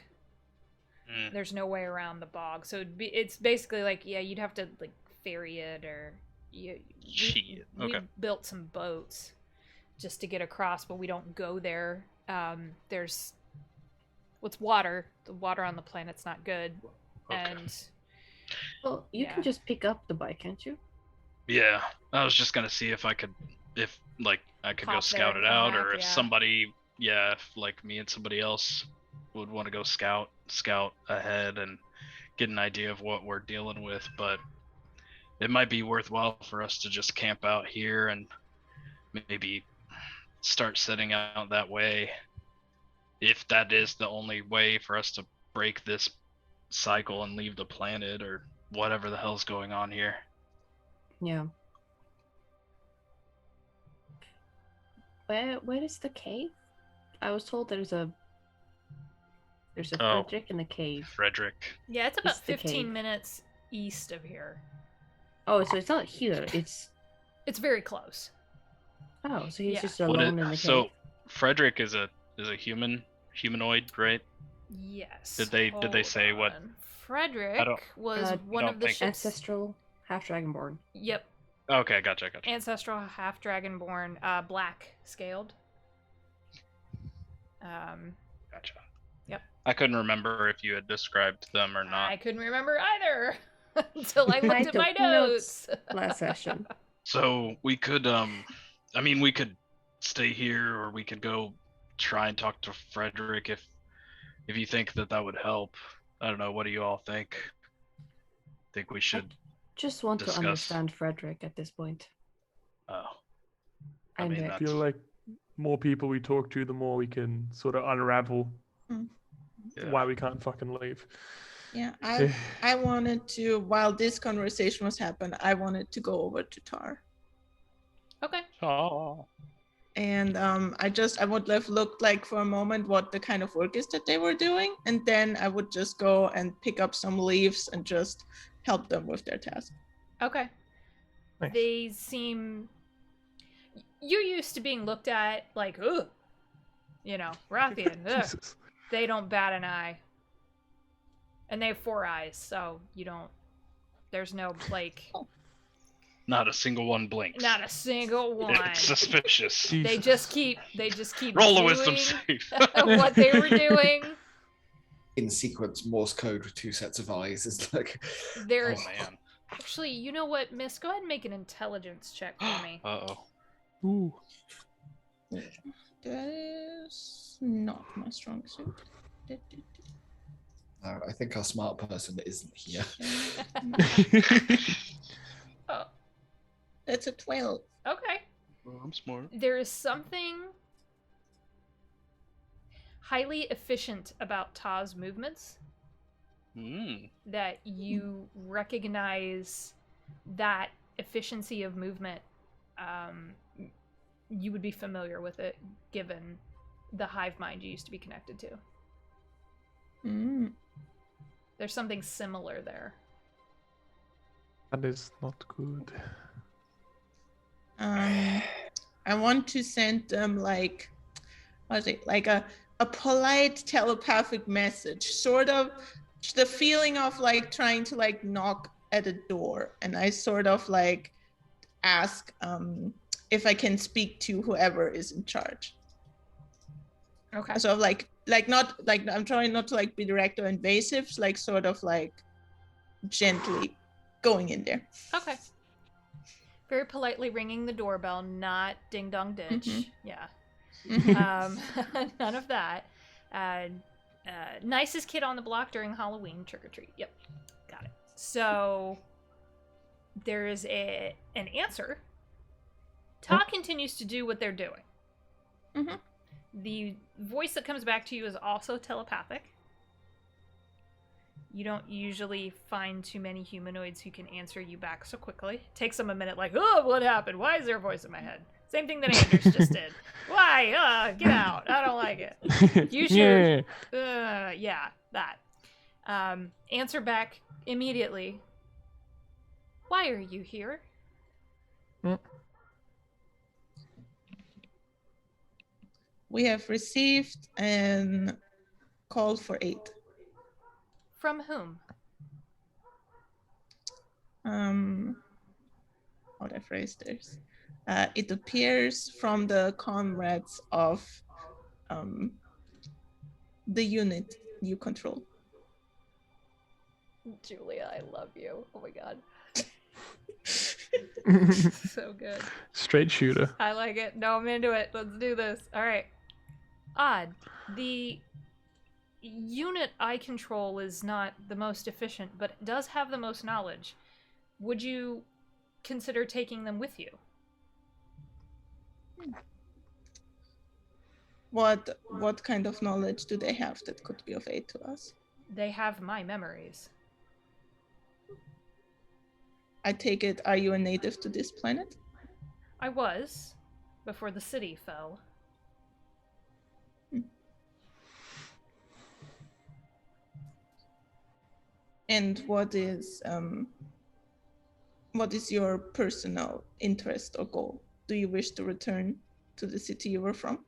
There's no way around the bog, so it's basically like, yeah, you'd have to like ferry it, or we built some boats just to get across, but we don't go there. There's water. The water on the planet's not good, and well, you can just pick up the bike, can't you? Yeah, I was just gonna see if I could go scout it out, or if somebody, if like me and somebody else would want to go scout ahead and get an idea of what we're dealing with. But it might be worthwhile for us to just camp out here and maybe start setting out that way, if that is the only way for us to break this cycle and leave the planet, or whatever the hell's going on here. Yeah. Where is the cave? I was told there's a Frederick in the cave. Frederick. Yeah, it's about 15 minutes east of here. Oh, so it's not here. It's very close. Oh, so he's just alone in the cave. So Frederick is a humanoid, right? Yes. Did they say what? Frederick was one of the ships. Ancestral half dragonborn. Yep. Okay, gotcha. Ancestral half dragonborn, black scaled. Gotcha. Yep. I couldn't remember if you had described them or not. I couldn't remember either until I looked at my notes last session. So we could, we could stay here, or we could go try and talk to Frederick if you think that would help. I don't know. What do you all think? Think we should just want to understand Frederick at this point. Oh. I feel like more people we talk to, the more we can sort of unravel why we can't fucking leave. Yeah, I wanted to, while this conversation was happening, I wanted to go over to Tar. Okay. Oh. And I would have looked like for a moment what the kind of work is that they were doing, and then I would just go and pick up some leaves and just help them with their task. Okay. Nice. They seem... You're used to being looked at like, ugh, Rathian. They don't bat an eye. And they have 4 eyes, so there's no, like... Not a single one blinks. Not a single one. It's suspicious. They just keep roll a wisdom save. What they were doing. In sequence, Morse code with 2 sets of eyes is like... There's... Oh, man. Actually, you know what, Miss? Go ahead and make an intelligence check for me. Uh-oh. Ooh. That is not my strong suit. I think our smart person isn't here. Oh. That's a 12. Okay. Well, I'm smart. There is something highly efficient about Ta's movements that you recognize. That efficiency of movement, you would be familiar with it given the hive mind you used to be connected to. There's something similar there. That is not good. I want to send them like a polite telepathic message, sort of the feeling of like trying to like knock at a door, and I sort of like ask if I can speak to whoever is in charge. Okay. So like not like I'm trying not to like be direct or invasive, like sort of like gently going in there. Okay. Very politely ringing the doorbell, not ding dong ditch. Yeah. None of that. Nicest kid on the block during Halloween, trick or treat. Yep. Got it. So there is an answer. Ta continues to do what they're doing. The voice that comes back to you is also telepathic. You don't usually find too many humanoids who can answer you back so quickly. It takes them a minute, like, oh, what happened? Why is there a voice in my head? Same thing that Anders just did. Why? Get out. I don't like it. You should. That. Answer back immediately. Why are you here? We have received a call for aid. From whom? How do I phrase this? It appears from the comrades of the unit you control. Julia, I love you. Oh my god. So good. Straight shooter. I like it. No, I'm into it. Let's do this. Alright. Odd. The unit I control is not the most efficient, but does have the most knowledge. Would you consider taking them with you? What kind of knowledge do they have that could be of aid to us? They have my memories. I take it, are you a native to this planet? I was, before the city fell. And what is your personal interest or goal? Do you wish to return to the city you were from?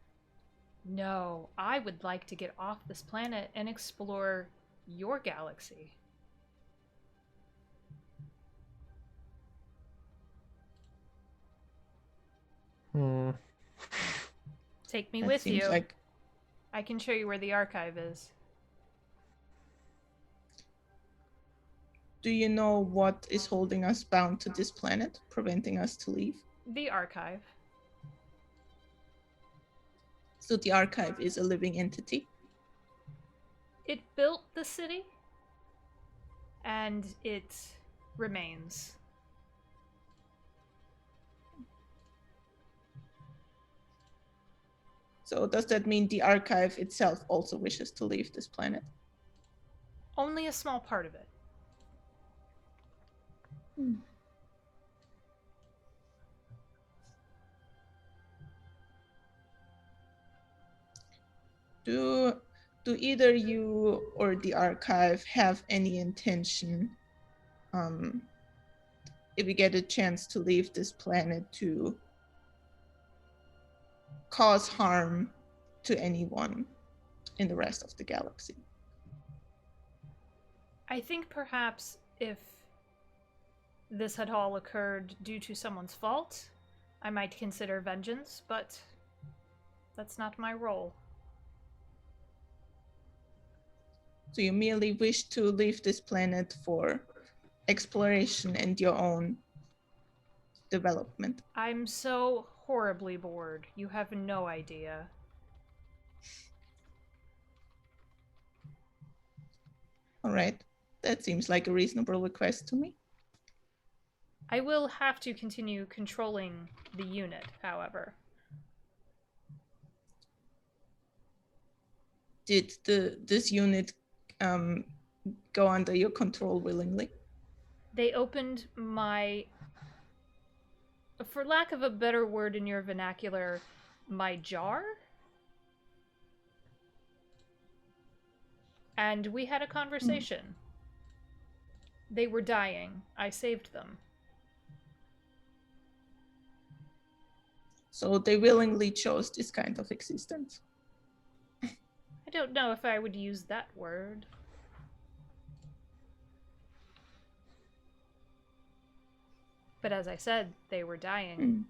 No, I would like to get off this planet and explore your galaxy. Take me with you. Like... I can show you where the archive is. Do you know what is holding us bound to this planet, preventing us to leave? The archive. So the archive is a living entity? It built the city, and it remains. So does that mean the archive itself also wishes to leave this planet? Only a small part of it. Do either you or the archive have any intention, if we get a chance to leave this planet, to cause harm to anyone in the rest of the galaxy? I think perhaps if this had all occurred due to someone's fault, I might consider vengeance, but that's not my role. So you merely wish to leave this planet for exploration and your own development? I'm so horribly bored. You have no idea. All right. That seems like a reasonable request to me. I will have to continue controlling the unit, however. Did this unit go under your control willingly? They opened my, for lack of a better word in your vernacular, my jar? And we had a conversation. They were dying. I saved them. So they willingly chose this kind of existence. I don't know if I would use that word. But as I said, they were dying.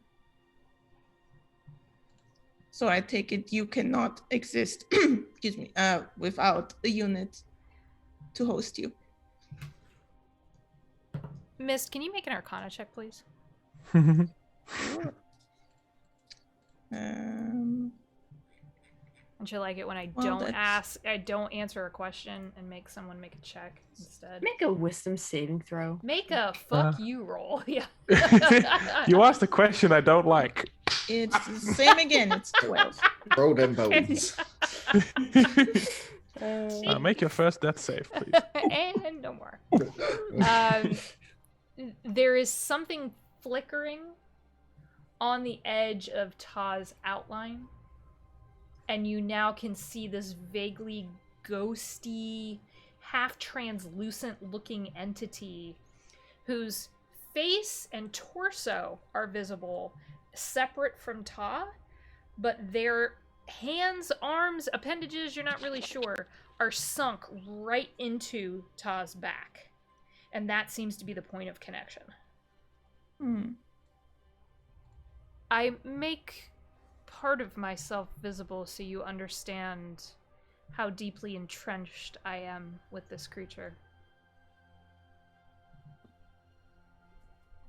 So I take it you cannot exist, excuse me, without a unit to host you. Mist, can you make an Arcana check, please? Sure. Don't you like it when I Well, don't answer a question and make someone make a check instead? Make a wisdom saving throw. Make a fuck you roll. Yeah. You asked a question I don't like. It's the same again. It's 12. Roll them bones. Make your first death save, please. And no more. There is something flickering on the edge of Ta's outline, and you now can see this vaguely ghosty, half-translucent looking entity whose face and torso are visible, separate from Ta, but their hands, arms, appendages, you're not really sure, are sunk right into Ta's back. And that seems to be the point of connection. I make part of myself visible so you understand how deeply entrenched I am with this creature.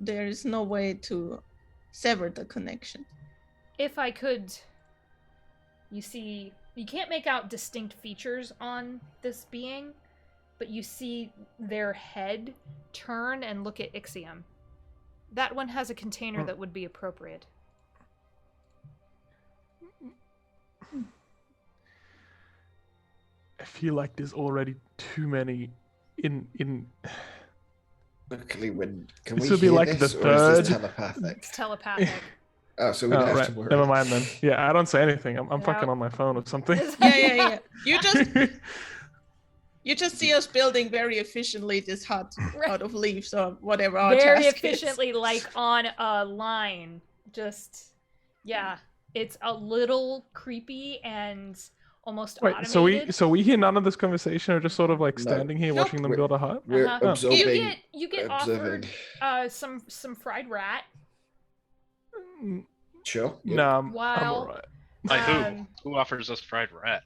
There is no way to sever the connection. If I could, you see, you can't make out distinct features on this being, but you see their head turn and look at Ixiom. That one has a container that would be appropriate. I feel like there's already too many in. Luckily, can This we would be hear like this, the or is this third- telepathic? It's telepathic. Oh, so we don't Oh, have right. to worry. Never mind then. Yeah, I don't say anything. I'm No. fucking on my phone or something. Yeah. You just see us building very efficiently this hut Right. out of leaves or whatever our Very task efficiently, like on a line. Just, yeah. It's a little creepy and almost Wait, automated. so we hear none of this conversation, or just sort of like No. standing here Nope. watching them We're- build a hut? We're Uh-huh. absorbing. You get observing. offered some fried rat. Sure. yeah. No, I'm While- alright. By who? Um, Who offers us fried rat?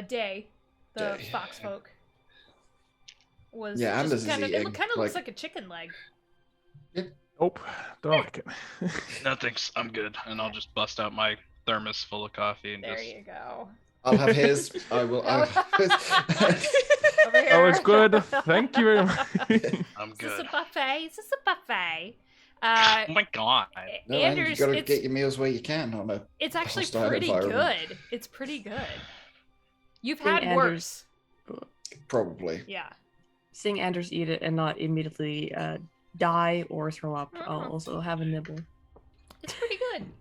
Day, the Day. fox folk, was Yeah, Anders just is kind of. It eating, kind of looks like- like a chicken leg. Nope, don't like it. No thanks, I'm good. And I'll just bust out my thermos full of coffee and There just. you go. I'll have his. I'll have his. Over here. Oh, it's good. Thank you very much. I'm Is this a good. buffet? Is this a buffet? Oh my god. No, and you Anders, gotta it's, get your meals where you can on a. it's actually hostile pretty environment. good. It's pretty good. You've Seeing had Anders- worse. Probably. Yeah. Seeing Anders eat it and not immediately die or throw up, I'll Mhm. also have a nibble. It's pretty good.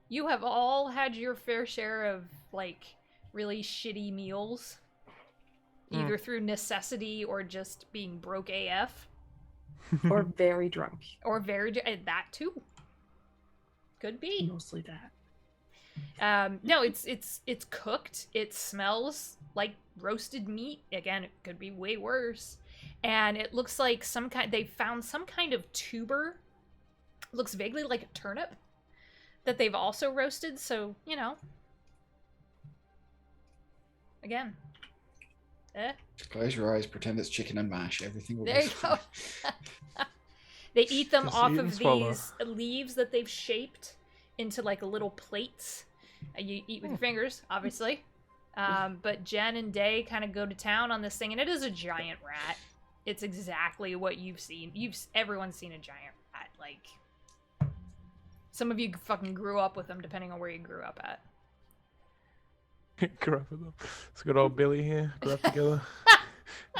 You have all had your fair share of like really shitty meals, either through necessity or just being broke AF, Or very drunk. or that too. Could be. Mostly that. No, it's cooked. It smells like roasted meat. Again, it could be way worse. And it looks like they found some kind of tuber. It looks vaguely like a turnip that they've also roasted, so, again. Just close your eyes, pretend it's chicken and mash. Everything will There be you fine. go. They eat them Just off eat and of swallow. these leaves that they've shaped into like little plates. You eat with your fingers, obviously. But Jen and Day kind of go to town on this thing, and it is a giant rat. It's exactly what you've seen. Everyone's seen a giant rat. Like, some of you fucking grew up with them, depending on where you grew up at. Grew up with them. It's good old Billy here. Grew up together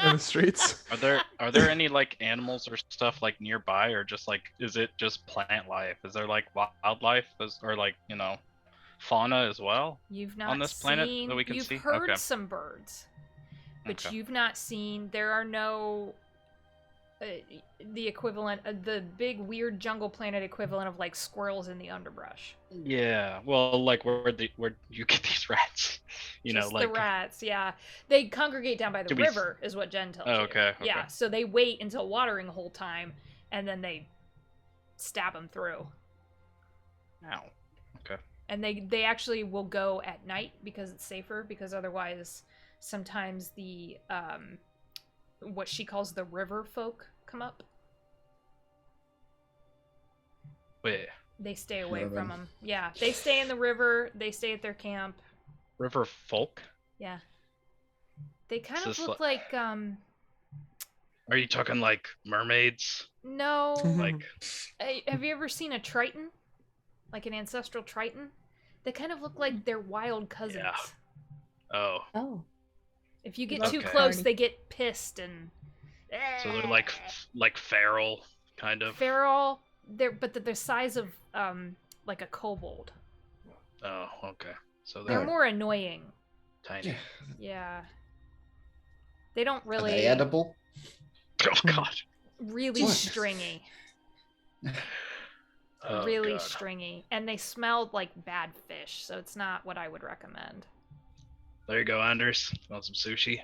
in the streets. Are there any like animals or stuff like nearby, or just like is it just plant life? Is there like wildlife or like fauna as well? You've not On this planet seen, that we can you've see? heard Okay. some birds, but Okay. you've not seen. There are no the equivalent, the big weird jungle planet equivalent of like squirrels in the underbrush. Yeah. Well, like where you get these rats? Just like the rats. Yeah, they congregate down by the Do we s- river, is what Jen tells Oh, you. okay, Yeah, okay. so they wait until watering hole time, and then they stab them through. Ow. Okay. And they actually will go at night because it's safer, because otherwise sometimes the what she calls the river folk come up. Wait. They stay away Yeah, from then. them. Yeah, they stay in the river, they stay at their camp. River folk? Yeah, they kind Is of this look like- like Are you talking like mermaids? no, Like have you ever seen a triton, like an ancestral triton? They kind of look like they're wild cousins. Yeah. oh, Oh. If you get Okay. too close, they get pissed and so they're like feral kind of. feral. They're the size of like a kobold. Oh, okay. So They're they're more annoying. tiny. Yeah. Yeah. They don't Are really. they edible? Oh god. really What? stringy. Oh, Really God. stringy. And they smelled like bad fish, so it's not what I would recommend. There you go, Anders. Want some sushi?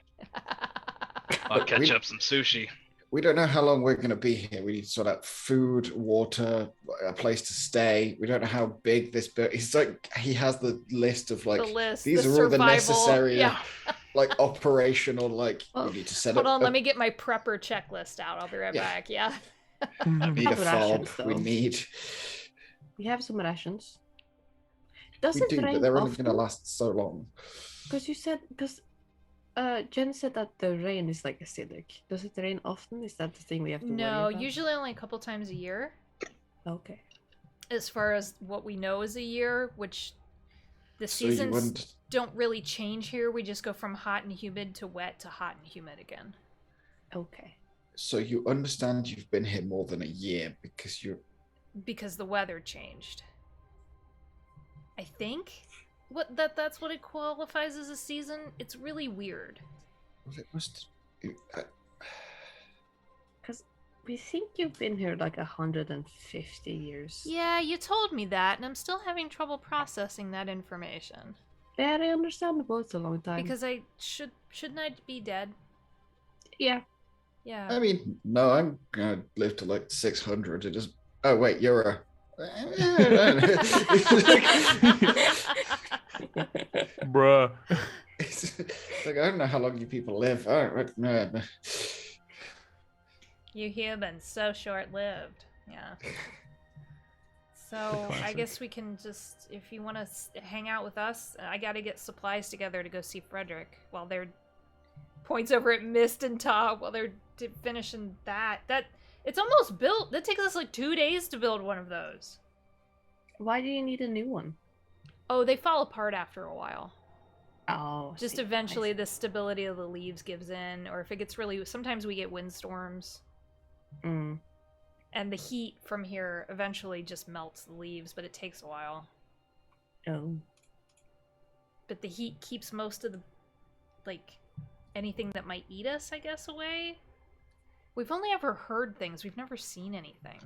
I'll catch up some sushi. We don't know how long we're going to be here. We need to sort out food, water, a place to stay. We don't know how big this building. He's like, he has the list of like, the list, these the are all the survival, necessary, yeah. like operational, like Well, we need to set Hold up. on, let me get my prepper checklist out. I'll be right Yeah. back. Yeah. We need a Have fob. rations, We though. need. We have some rations. We Does it do, but rain they're only going to often? last so long. Because Jen said that the rain is like acidic. Does it rain often? Is that the thing we have to worry No, about? usually only a couple times a year. Okay. As far as what we know is a year, which the So you seasons wouldn't. don't really change here. We just go from hot and humid to wet to hot and humid again. Okay. So you understand you've been here more than a year because you're. Because the weather changed. I think that's what it qualifies as a season. It's really weird. Well, it must. Because we think you've been here like 150 years. Yeah, you told me that, and I'm still having trouble processing that information. Very understandable. It's a long time. Because I shouldn't I be dead? Yeah. Yeah. I mean, no, I'm gonna live to like 600. It is. Oh wait, you're a. Bruh. It's like I don't know how long you people live. You humans, so short-lived. Yeah. So I classic. guess we can just, if you want to hang out with us, I got to get supplies together to go see Frederick while they're points over at Mist and Top while they're finishing that. It's almost built. That takes us like 2 days to build one of those. Why do you need a new one? Oh, they fall apart after a while. Oh. Just see, I eventually see. the stability of the leaves gives in, or if it gets really, sometimes we get windstorms. Mm. And the heat from here eventually just melts the leaves, but it takes a while. Oh. But the heat keeps most of the, like, anything that might eat us, I guess, away. We've only ever heard things. We've never seen anything.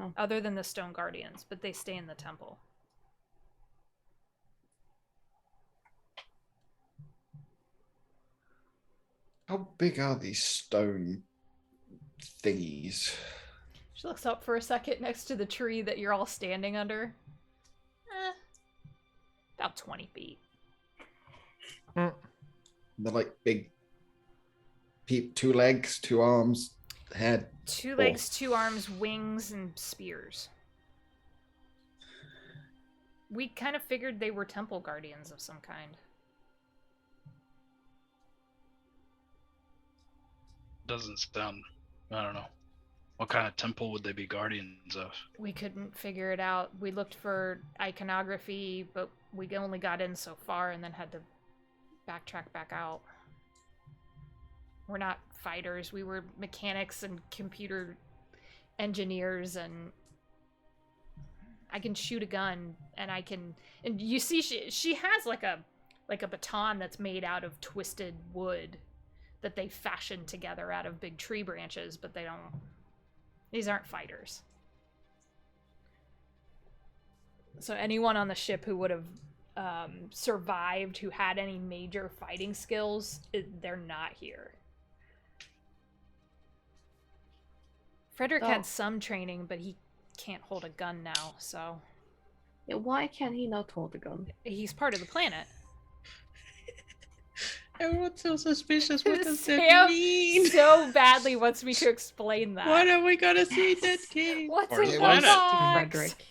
Oh. Other than the stone guardians, but they stay in the temple. How big are these stone thingies? She looks up for a second next to the tree that you're all standing under. About 20 feet. They're like big. 2 legs, 2 arms, head. 2 legs, 2 arms, wings, and spears. We kind of figured they were temple guardians of some kind. Doesn't sound. I don't know. What kind of temple would they be guardians of? We couldn't figure it out. We looked for iconography, but we only got in so far and then had to backtrack back out. We're not fighters. We were mechanics and computer engineers, and I can shoot a gun, and I can. And you see, she has like a baton that's made out of twisted wood that they fashioned together out of big tree branches, but they don't. These aren't fighters. So anyone on the ship who would have survived, who had any major fighting skills, they're not here. Frederick Oh. had some training, but he can't hold a gun now, so Yeah, why can he not hold a gun? he's part of the planet. Everyone's so suspicious. What does Sam that mean? so badly wants me to explain that. What are we gonna see in that game? What's Or in the the planet. box? Frederick.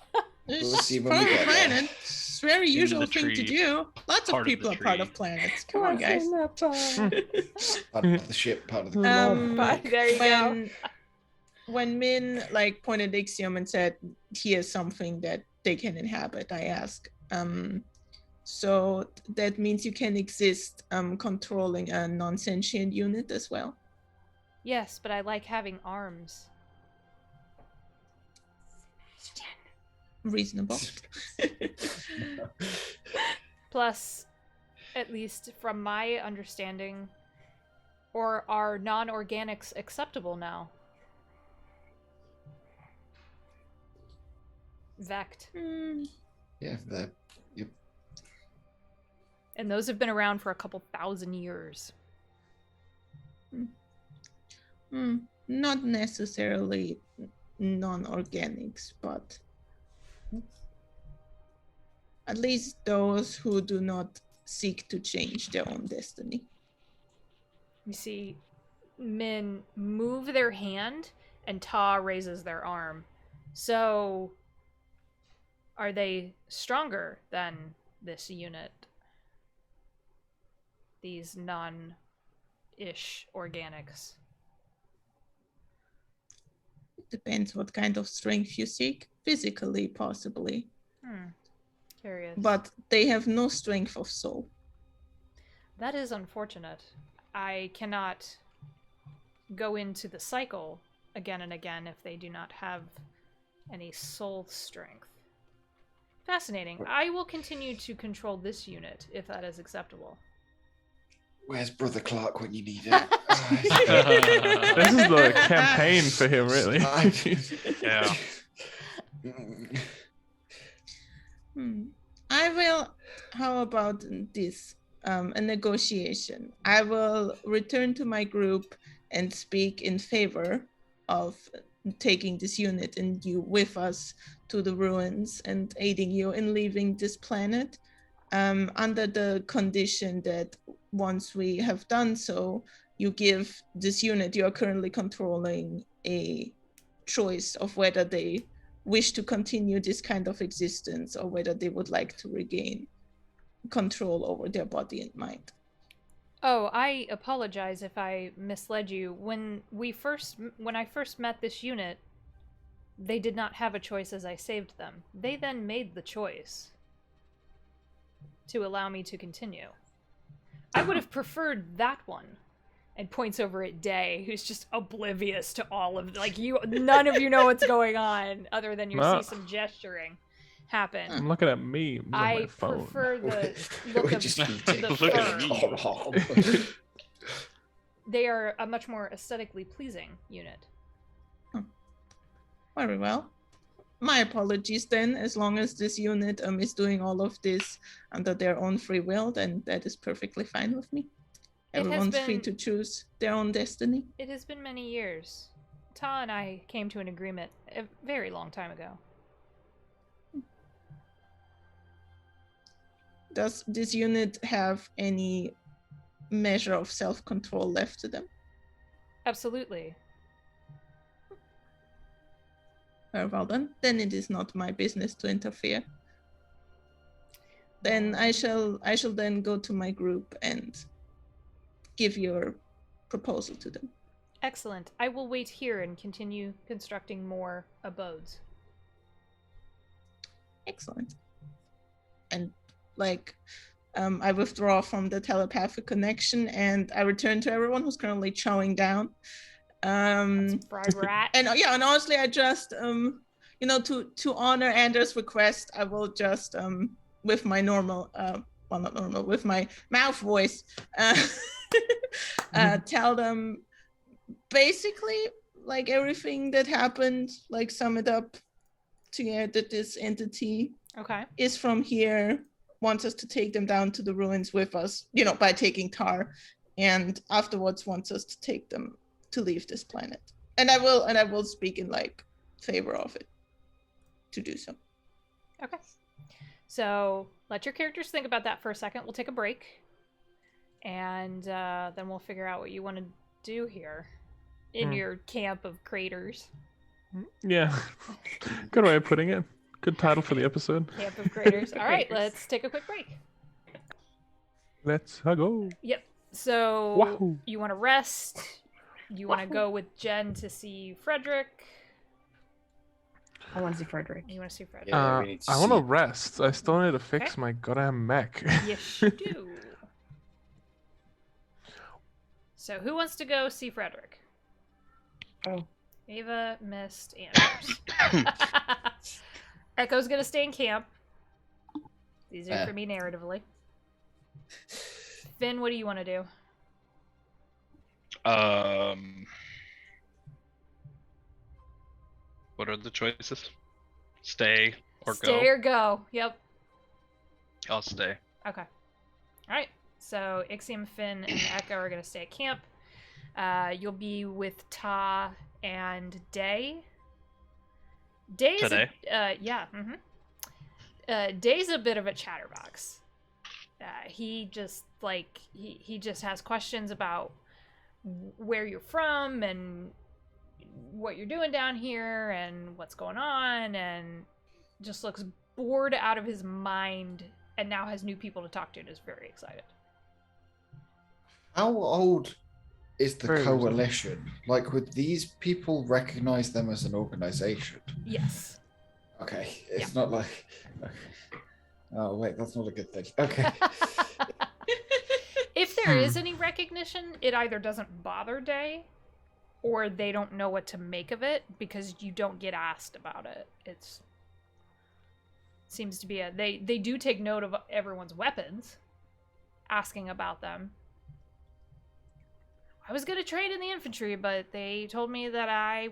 We'll It's see when part we of the get there. planet. It's a very In usual the thing to tree. do. Lots Part of of people the are part tree. of planets. Come on, guys. Part of the ship, part of the. But there you go. When Min like pointed Ixiom and said, "Here's something that they can inhabit," I asked, so that means you can exist controlling a non-sentient unit as well? Yes, but I like having arms. Reasonable. Plus, at least from my understanding, Or are non-organics acceptable now? Vect. Yeah, they're. Yep. And those have been around for a couple thousand years. Not necessarily non-organics, but at least those who do not seek to change their own destiny. You see Min move their hand, and Ta raises their arm. So, are they stronger than this unit? These non-ish organics? It depends what kind of strength you seek. Physically, possibly. Curious. But they have no strength of soul. That is unfortunate. I cannot go into the cycle again and again if they do not have any soul strength. Fascinating. I will continue to control this unit if that is acceptable. Where's Brother Clark when you need him? This is the campaign for him, really. Yeah. I will. How about this? A negotiation. I will return to my group and speak in favor of taking this unit and you with us to the ruins and aiding you in leaving this planet, under the condition that once we have done so, you give this unit you are currently controlling a choice of whether they wish to continue this kind of existence or whether they would like to regain control over their body and mind. Oh, I apologize if I misled you. When I first met this unit, they did not have a choice as I saved them. They then made the choice to allow me to continue. I would have preferred that one. And points over at Day, who's just oblivious to all of none of you know what's going on other than you see some gesturing happen. I'm looking at memes on my phone. Prefer the look of the fur. They are a much more aesthetically pleasing unit. Very well. My apologies then. As long as this unit is doing all of this under their own free will, then that is perfectly fine with me. Everyone's free to choose their own destiny. It has been many years. Ta and I came to an agreement a very long time ago. Does this unit have any measure of self-control left to them? Absolutely. Very well then. Then it is not my business to interfere. Then I shall then go to my group and give your proposal to them. Excellent. I will wait here and continue constructing more abodes. Excellent. And I withdraw from the telepathic connection and I return to everyone who's currently chowing down. Fried rat. And honestly, I just to honor Anders' request, I will just with my normal with my mouth voice tell them basically everything that happened, sum it up to that this entity is from here, wants us to take them down to the ruins with us, by taking Tar, and afterwards wants us to take them to leave this planet. And I will speak in favor of it to do so. Okay. So let your characters think about that for a second. We'll take a break. And then we'll figure out what you want to do here in your camp of craters. Yeah. Good way of putting it. Good title for the episode. Camp of craters. All right, let's take a quick break. Let's go. Yep. So Wahoo. You want to rest? You want to go with Jen to see Frederick? I want to see Frederick. You want to see Frederick? Yeah, I want to rest. I still need to fix my goddamn mech. Yes, you do. So who wants to go see Frederick? Oh. Ava, Mist, Anders. Echo's gonna stay in camp. These are for me narratively. Finn, what do you want to do? What are the choices? Stay or Stay go? or go. Yep. I'll stay. Okay. All right. So Ixiom, Finn, and Echo are gonna stay at camp. You'll be with Ta and Day. Day's Today? yeah. Day's a bit of a chatterbox. He just he just has questions about where you're from and what you're doing down here and what's going on, and just looks bored out of his mind, and now has new people to talk to and is very excited. How old is the Very coalition? Like, would these people recognize them as an organization? Yes. Okay, it's not like. Oh wait, that's not a good thing. Okay. If there is any recognition, it either doesn't bother Day, or they don't know what to make of it because you don't get asked about it. It's seems to be they do take note of everyone's weapons, asking about them. I was gonna trade in the infantry, but they told me that I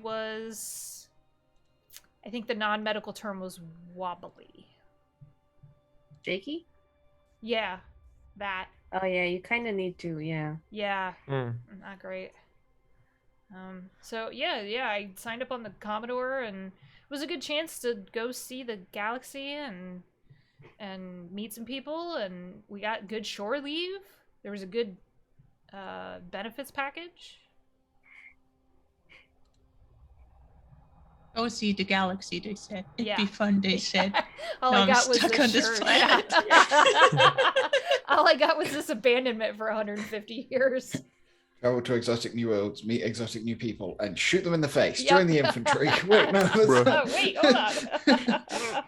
think the non-medical term was wobbly. Shaky? Yeah, that. Oh yeah, you kind of need to, yeah. Yeah, not great. So yeah, I signed up on the Commodore, and it was a good chance to go see the galaxy and meet some people, and we got good shore leave. There was a good benefits package. Go see the galaxy, they said. It'd Yeah. be fun, they said. All Now I I'm got was stuck this on this shirt. planet. All I got was this abandonment for 150 years. Travel to exotic new worlds, meet exotic new people, and shoot them in the face. Yep. Join the infantry. Wait, no. That's Bro. not... Wait, hold on.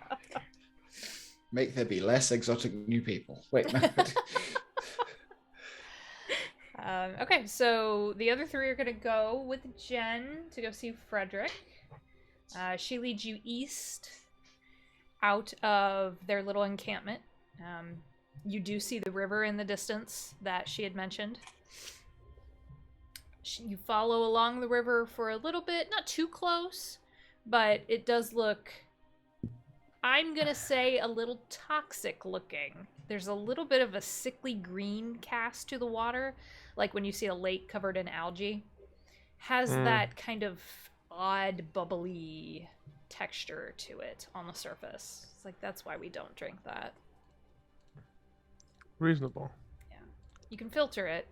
Make there be less exotic new people. Wait, no. Okay, so the other three are going to go with Jen to go see Frederick. She leads you east out of their little encampment. You do see the river in the distance that she had mentioned. You follow along the river for a little bit, not too close, but it does look, I'm going to say, a little toxic looking. There's a little bit of a sickly green cast to the water, like when you see a lake covered in algae. Has that kind of odd, bubbly texture to it on the surface. It's like, that's why we don't drink that. Reasonable. Yeah. You can filter it,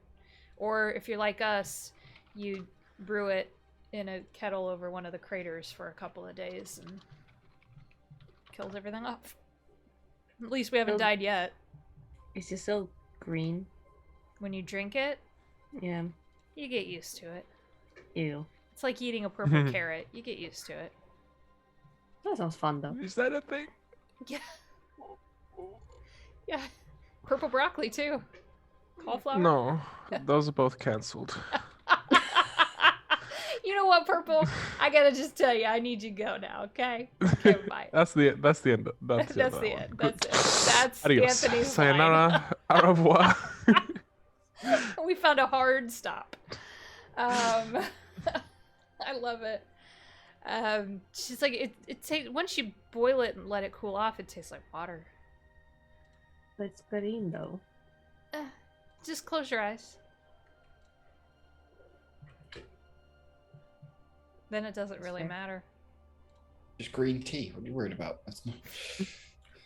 or if you're like us, you brew it in a kettle over one of the craters for a couple of days and kills everything off. At least we haven't died yet. Is it still green? When you drink it, Yeah. you get used to it. Ew. It's like eating a purple carrot. You get used to it. That sounds fun though. Is that a thing? Yeah. Yeah. Purple broccoli, too. Cauliflower. No, those are both cancelled. You know what, Purple? I gotta just tell you, I need you to go now, okay? Okay, bye. That's the end. That's the end. That's of that the one. end. Good. That's it. That's Adios. Anthony's Sayonara. Au revoir. line. We found a hard stop. I love it. She's like, it tastes, once you boil it and let it cool off, it tastes like water. But it's green though. Just close your eyes. Then it doesn't really matter. Just green tea. What are you worried about? That's not.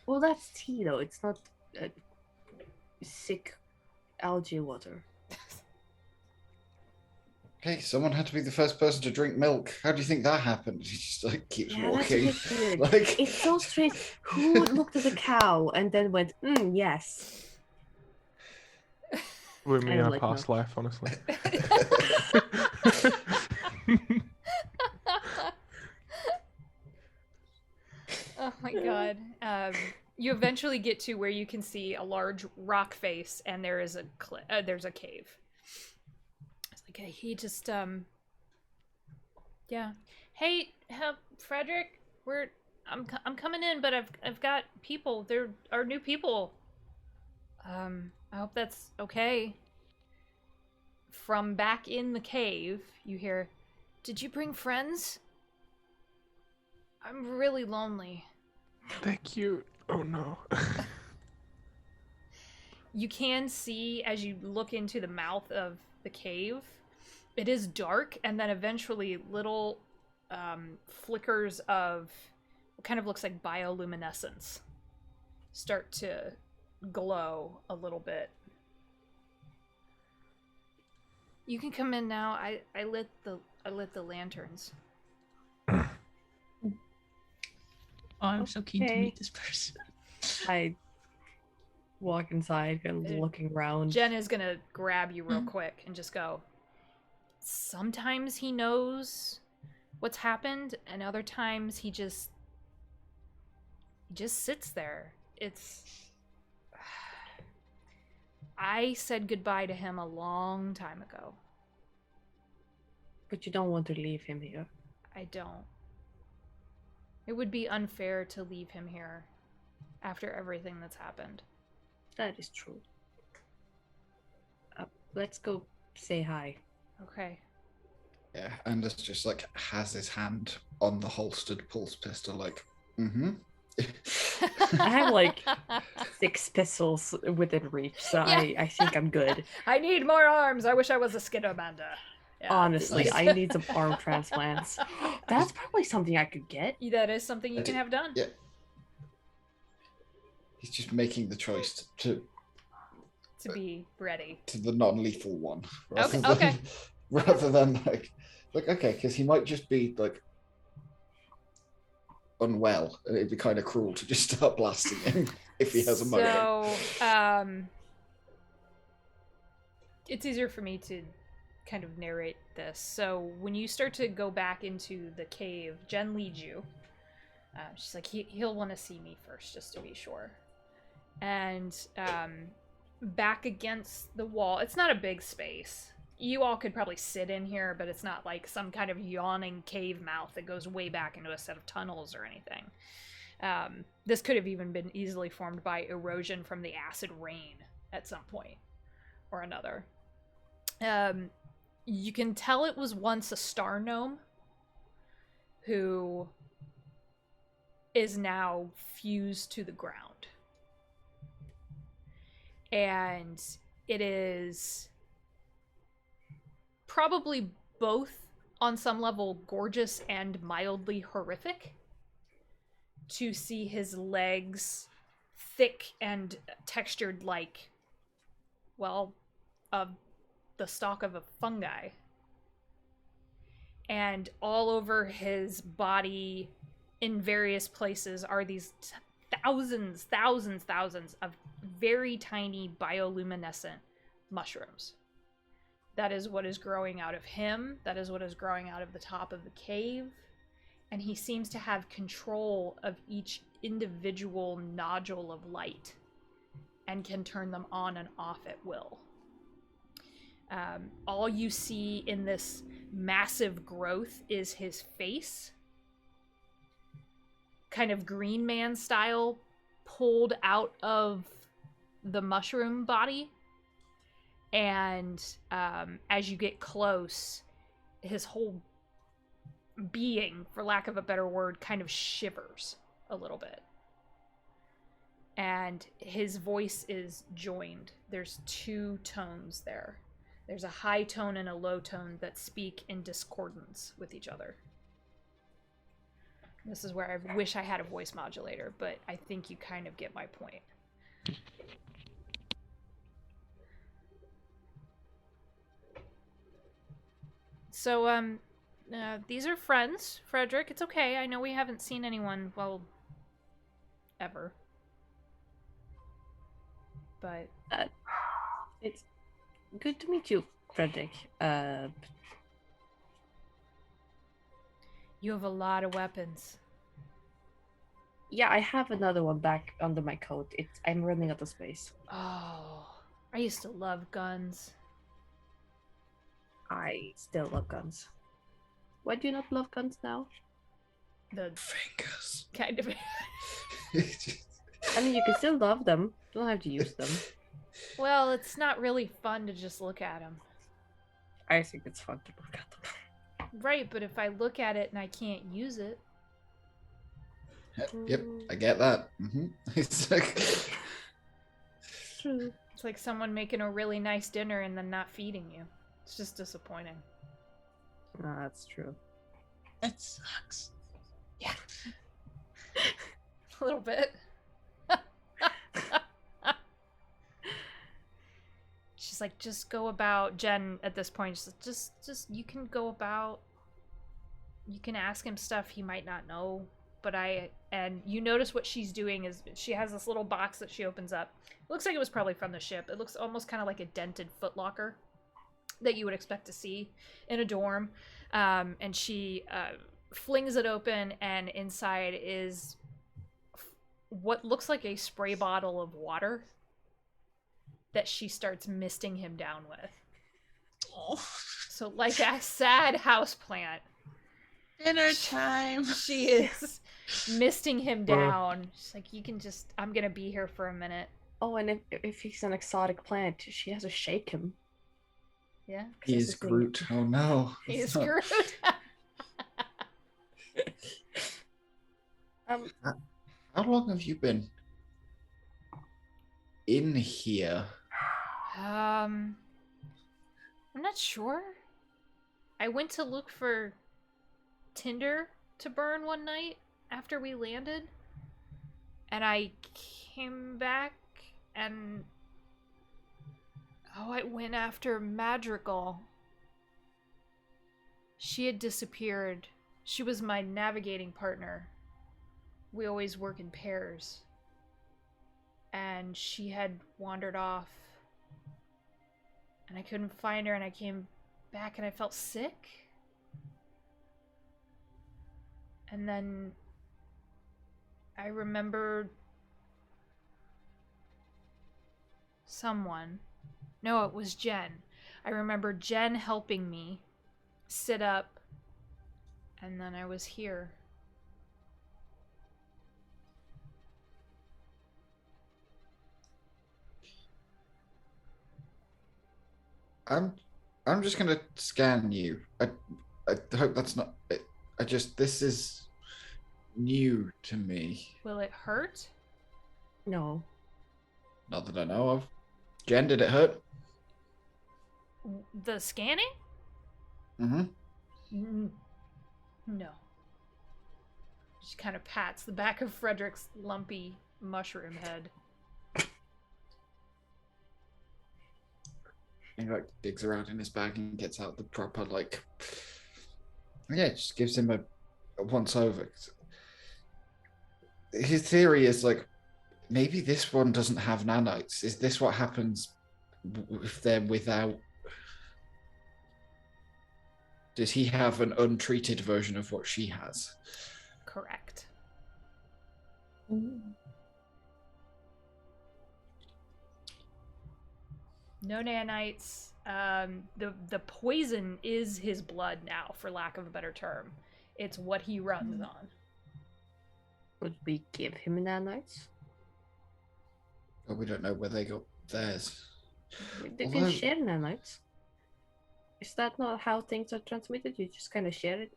Well, that's tea though. It's not sick algae water. Okay, someone had to be the first person to drink milk. How do you think that happened? He just like keeps Yeah, that's walking. a bit weird. Like It's so strange. Who looked at a cow and then went, yes. With me I in don't a like past life, honestly. Oh my god. You eventually get to where you can see a large rock face, and there is there's a cave. It's like, hey, he just yeah. Hey, Frederick, I'm coming in, but I've got people. There are new people. I hope that's okay. from back in the cave, you hear, "Did you bring friends? I'm really lonely." They're cute. Oh no. You can see, as you look into the mouth of the cave, it is dark, and then eventually little flickers of what kind of looks like bioluminescence start to glow a little bit. You can come in now. I lit the lanterns. Oh, I'm so keen to Okay. meet this person. I walk inside and looking around. Jen is gonna grab you real quick and just go, sometimes he knows what's happened, and other times he just sits there. I said goodbye to him a long time ago. But you don't want to leave him here. I don't. It would be unfair to leave him here after everything that's happened. That is true. Let's go say hi. Okay. Yeah, Anders just like has his hand on the holstered pulse pistol, like, mm-hmm. I have like 6 pistols within reach, so Yeah. I think I'm good. I need more arms. I wish I was a Skidamanda. Yeah. Honestly, I need some arm transplants. That's probably something I could get. That is something you can have done. Yeah. He's just making the choice to be ready. To the non-lethal one. Okay. Than, Okay. Rather than like okay, because he might just be like unwell, and it'd be kind of cruel to just start blasting him if he has a motive. So, it's easier for me to kind of narrate this. So when you start to go back into the cave, Jen leads you. She's like, he'll want to see me first, just to be sure. And back against the wall, it's not a big space. You all could probably sit in here, but it's not like some kind of yawning cave mouth that goes way back into a set of tunnels or anything. This could have even been easily formed by erosion from the acid rain at some point or another. You can tell it was once a star gnome who is now fused to the ground. And it is probably both on some level gorgeous and mildly horrific to see his legs thick and textured like, well, the stalk of a fungi. And all over his body in various places are these thousands of very tiny bioluminescent mushrooms. That is what is growing out of him. That is what is growing out of the top of the cave. And he seems to have control of each individual nodule of light and can turn them on and off at will. All you see in this massive growth is his face, kind of Green Man style, pulled out of the mushroom body. And as you get close, his whole being, for lack of a better word, kind of shivers a little bit. And his voice is joined. There's 2 tones there. There's a high tone and a low tone that speak in discordance with each other. This is where I wish I had a voice modulator, but I think you kind of get my point. So, these are friends, Frederick. It's okay. I know we haven't seen anyone, well, ever. But It's good to meet you, Frederick. you have a lot of weapons. Yeah, I have another one back under my coat. I'm running out of space. Oh, I used to love guns. I still love guns. Why do you not love guns now? The Fingers. kind of... I mean, you can still love them. You don't have to use them. Well, it's not really fun to just look at them. I think it's fun to look at them. Right, but if I look at it and I can't use it, Yep, I get that. It's like, True. it's like someone making a really nice dinner and then not feeding you. It's just disappointing. No, that's true. That sucks. Yeah. A little bit. She's like, just go about, Jen at this point, just you can go about, you can ask him stuff he might not know, but and you notice what she's doing is she has this little box that she opens up. It looks like it was probably from the ship. It looks almost kind of like a dented footlocker that you would expect to see in a dorm. And she flings it open, and inside is what looks like a spray bottle of water that she starts misting him down with. Oh. So like a sad houseplant, Dinner time. she is misting him down. She's like, you can just, I'm gonna be here for a minute. Oh, and if he's an exotic plant, she has to shake him. Yeah. he is Groot. Oh no. He's Groot. How long have you been in here? I'm not sure. I went to look for tinder to burn one night after we landed, and I came back and I went after Madrigal. She had disappeared. She was my navigating partner. We always work in pairs. And she had wandered off. And I couldn't find her, and I came back and I felt sick. And then I remembered someone. No, it was Jen. I remember Jen helping me sit up, and then I was here. I'm just gonna scan you. I hope that's not. This is new to me. Will it hurt? No. Not that I know of. Jen, did it hurt? The scanning? Mm-hmm. No. She kind of pats the back of Frederick's lumpy mushroom head. He like digs around in his bag and gets out the proper it just gives him a once over. His theory is maybe this one doesn't have nanites. Is this what happens if they're without? Does he have an untreated version of what she has? Correct. No nanites. The poison is his blood now, for lack of a better term. It's what he runs on. Would we give him nanites? But we don't know where they got theirs. They can share nanites. Is that not how things are transmitted? You just kind of share it,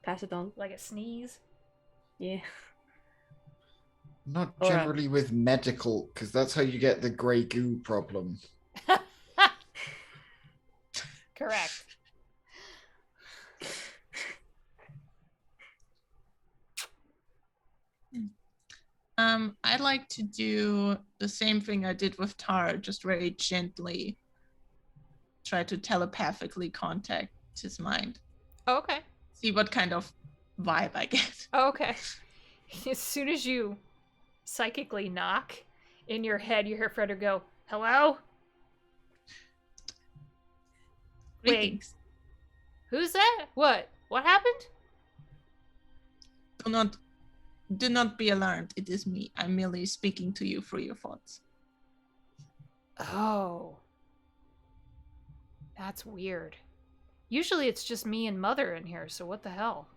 pass it on. Like a sneeze? Yeah. Not generally with medical, because that's how you get the grey goo problem. Correct. I'd like to do the same thing I did with Tar, just very gently try to telepathically contact his mind. Oh, okay. See what kind of vibe I get. Oh, okay. As soon as you psychically knock, in your head you hear Frederick go, "Hello? Greetings. Wait, who's that? What? What happened?" Do not be alarmed. It is me. I'm merely speaking to you through your thoughts. Oh. That's weird. Usually it's just me and Mother in here, so what the hell?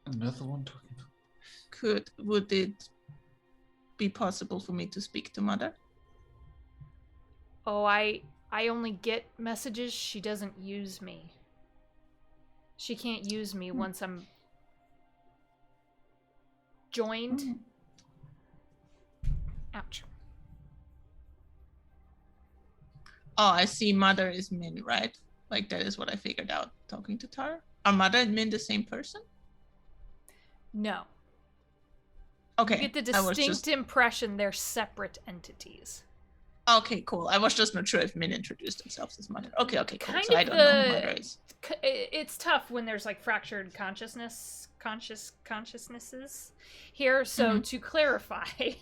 Another one talking. Would it be possible for me to speak to Mother? Oh, I I only get messages. She doesn't use me. She can't use me once I'm joined. Ouch. Oh, I see. Mother is Min, right? Like, that is what I figured out talking to Tara. Are Mother and Min the same person? No. Okay. You get the distinct impression they're separate entities. Okay, cool. I was just not sure if Min introduced themselves as Mother. Okay, cool. Kind so of I don't know who Mother is. It's tough when there's like fractured consciousnesses here. So to clarify, it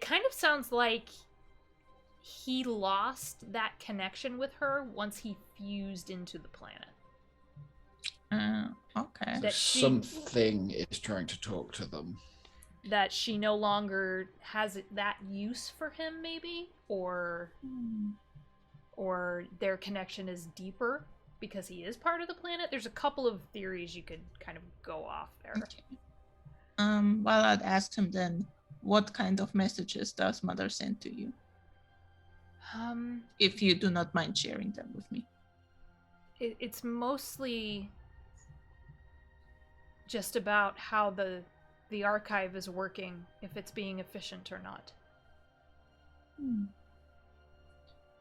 kind of sounds like he lost that connection with her once he fused into the planet. Okay. So something is trying to talk to them. That she no longer has that use for him, maybe, or their connection is deeper because he is part of the planet. There's a couple of theories you could kind of go off there. Okay. Well, I'd ask him then, what kind of messages does Mother send to you? If you do not mind sharing them with me. It's mostly just about how the archive is working, if it's being efficient or not.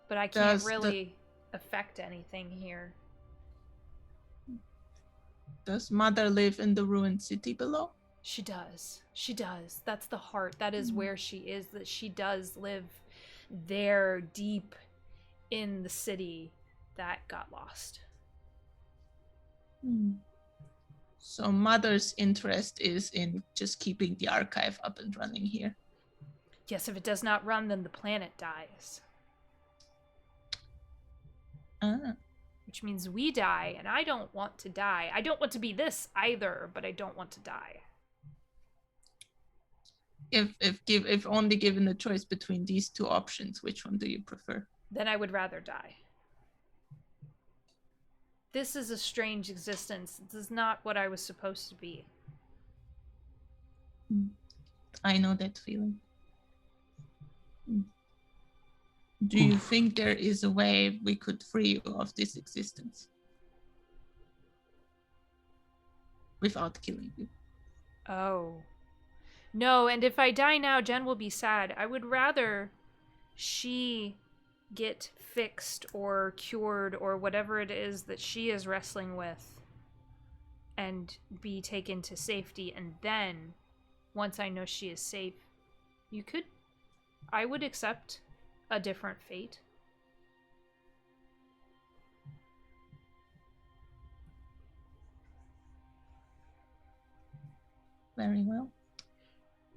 But I can't really affect anything here. Does Mother live in the ruined city below? She does. She does. That's the heart. That is where she is. That she does live there, deep in the city that got lost. So Mother's interest is in just keeping the archive up and running here. Yes, if it does not run, then the planet dies. Which means we die, and I don't want to die. I don't want to be this either, but I don't want to die. If only given the choice between these two options, which one do you prefer? Then I would rather die. This is a strange existence. This is not what I was supposed to be. I know that feeling. Do you think there is a way we could free you of this existence? Without killing you? Oh. No, and if I die now, Jen will be sad. I would rather she get fixed or cured or whatever it is that she is wrestling with and be taken to safety, and then once I know she is safe, I would accept a different fate. Very well.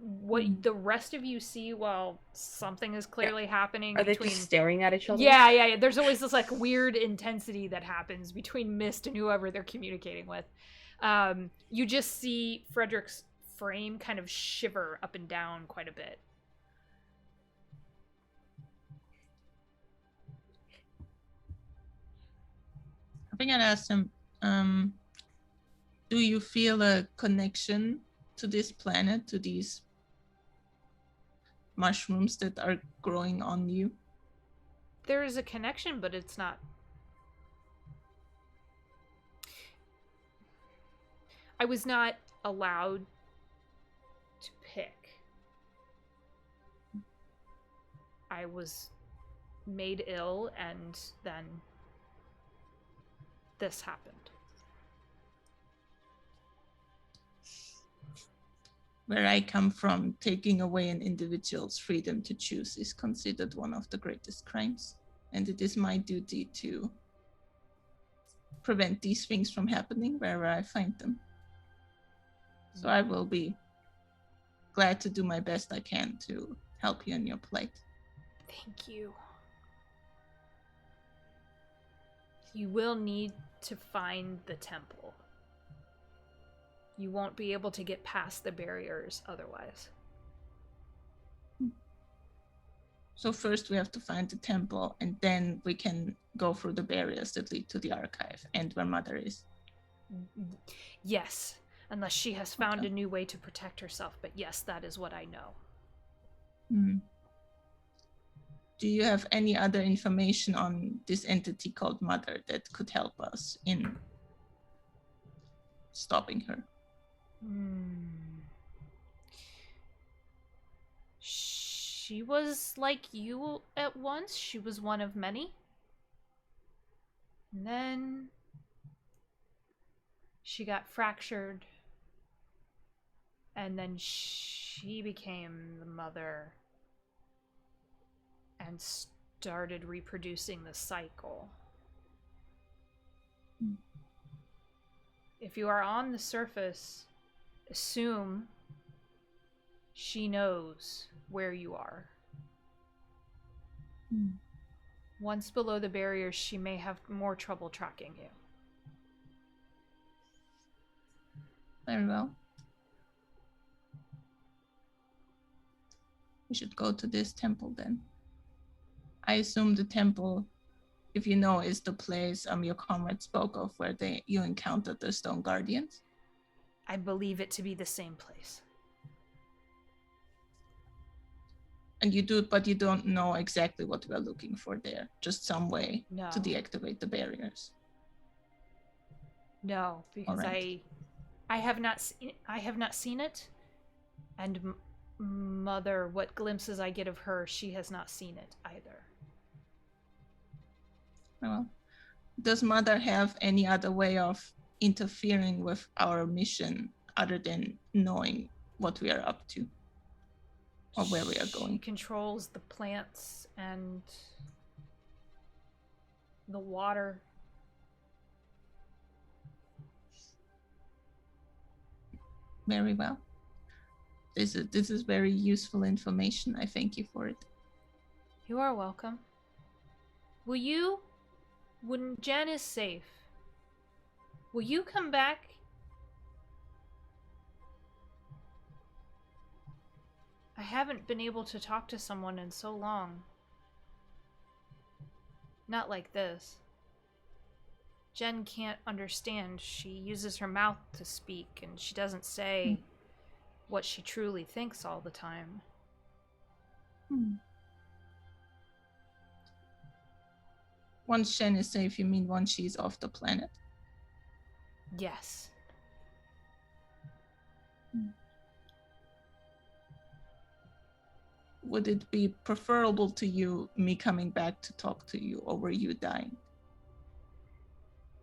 What the rest of you see while something is clearly happening Are between... they just staring at each other? Yeah. There's always this like weird intensity that happens between Mist and whoever they're communicating with. You just see Frederick's frame kind of shiver up and down quite a bit. I think I'd ask him, do you feel a connection to this planet, to these mushrooms that are growing on you? There is a connection, but it's not... I was not allowed to pick. I was made ill, and then this happened. Where I come from, taking away an individual's freedom to choose is considered one of the greatest crimes. And it is my duty to prevent these things from happening wherever I find them. So I will be glad to do my best I can to help you in your plight. Thank you. You will need to find the temple. You won't be able to get past the barriers otherwise. So first we have to find the temple, and then we can go through the barriers that lead to the archive and where Mother is. Yes, unless she has found a new way to protect herself. But yes, that is what I know. do you have any other information on this entity called Mother that could help us in stopping her? She was like you at once. She was one of many. And then she got fractured. And then she became the mother and started reproducing the cycle. If you are on the surface, assume she knows where you are. Once below the barriers, she may have more trouble tracking you. Very well. We should go to this temple then. I assume the temple, if you know, is the place your comrade spoke of where you encountered the Stone Guardians. I believe it to be the same place. And you do, but you don't know exactly what we're looking for there. Just some way to deactivate the barriers. No, because right. I have not seen it, and Mother, what glimpses I get of her, she has not seen it either. Well, does Mother have any other way of interfering with our mission other than knowing what we are up to or where we are going? She controls the plants and the water. Very well. This is very useful information. I thank you for it. You are welcome. When Jen is safe, will you come back? I haven't been able to talk to someone in so long. Not like this. Jen can't understand. She uses her mouth to speak, and she doesn't say what she truly thinks all the time. Once Shen is safe, you mean once she's off the planet? Yes. Would it be preferable to you, me coming back to talk to you, or were you dying?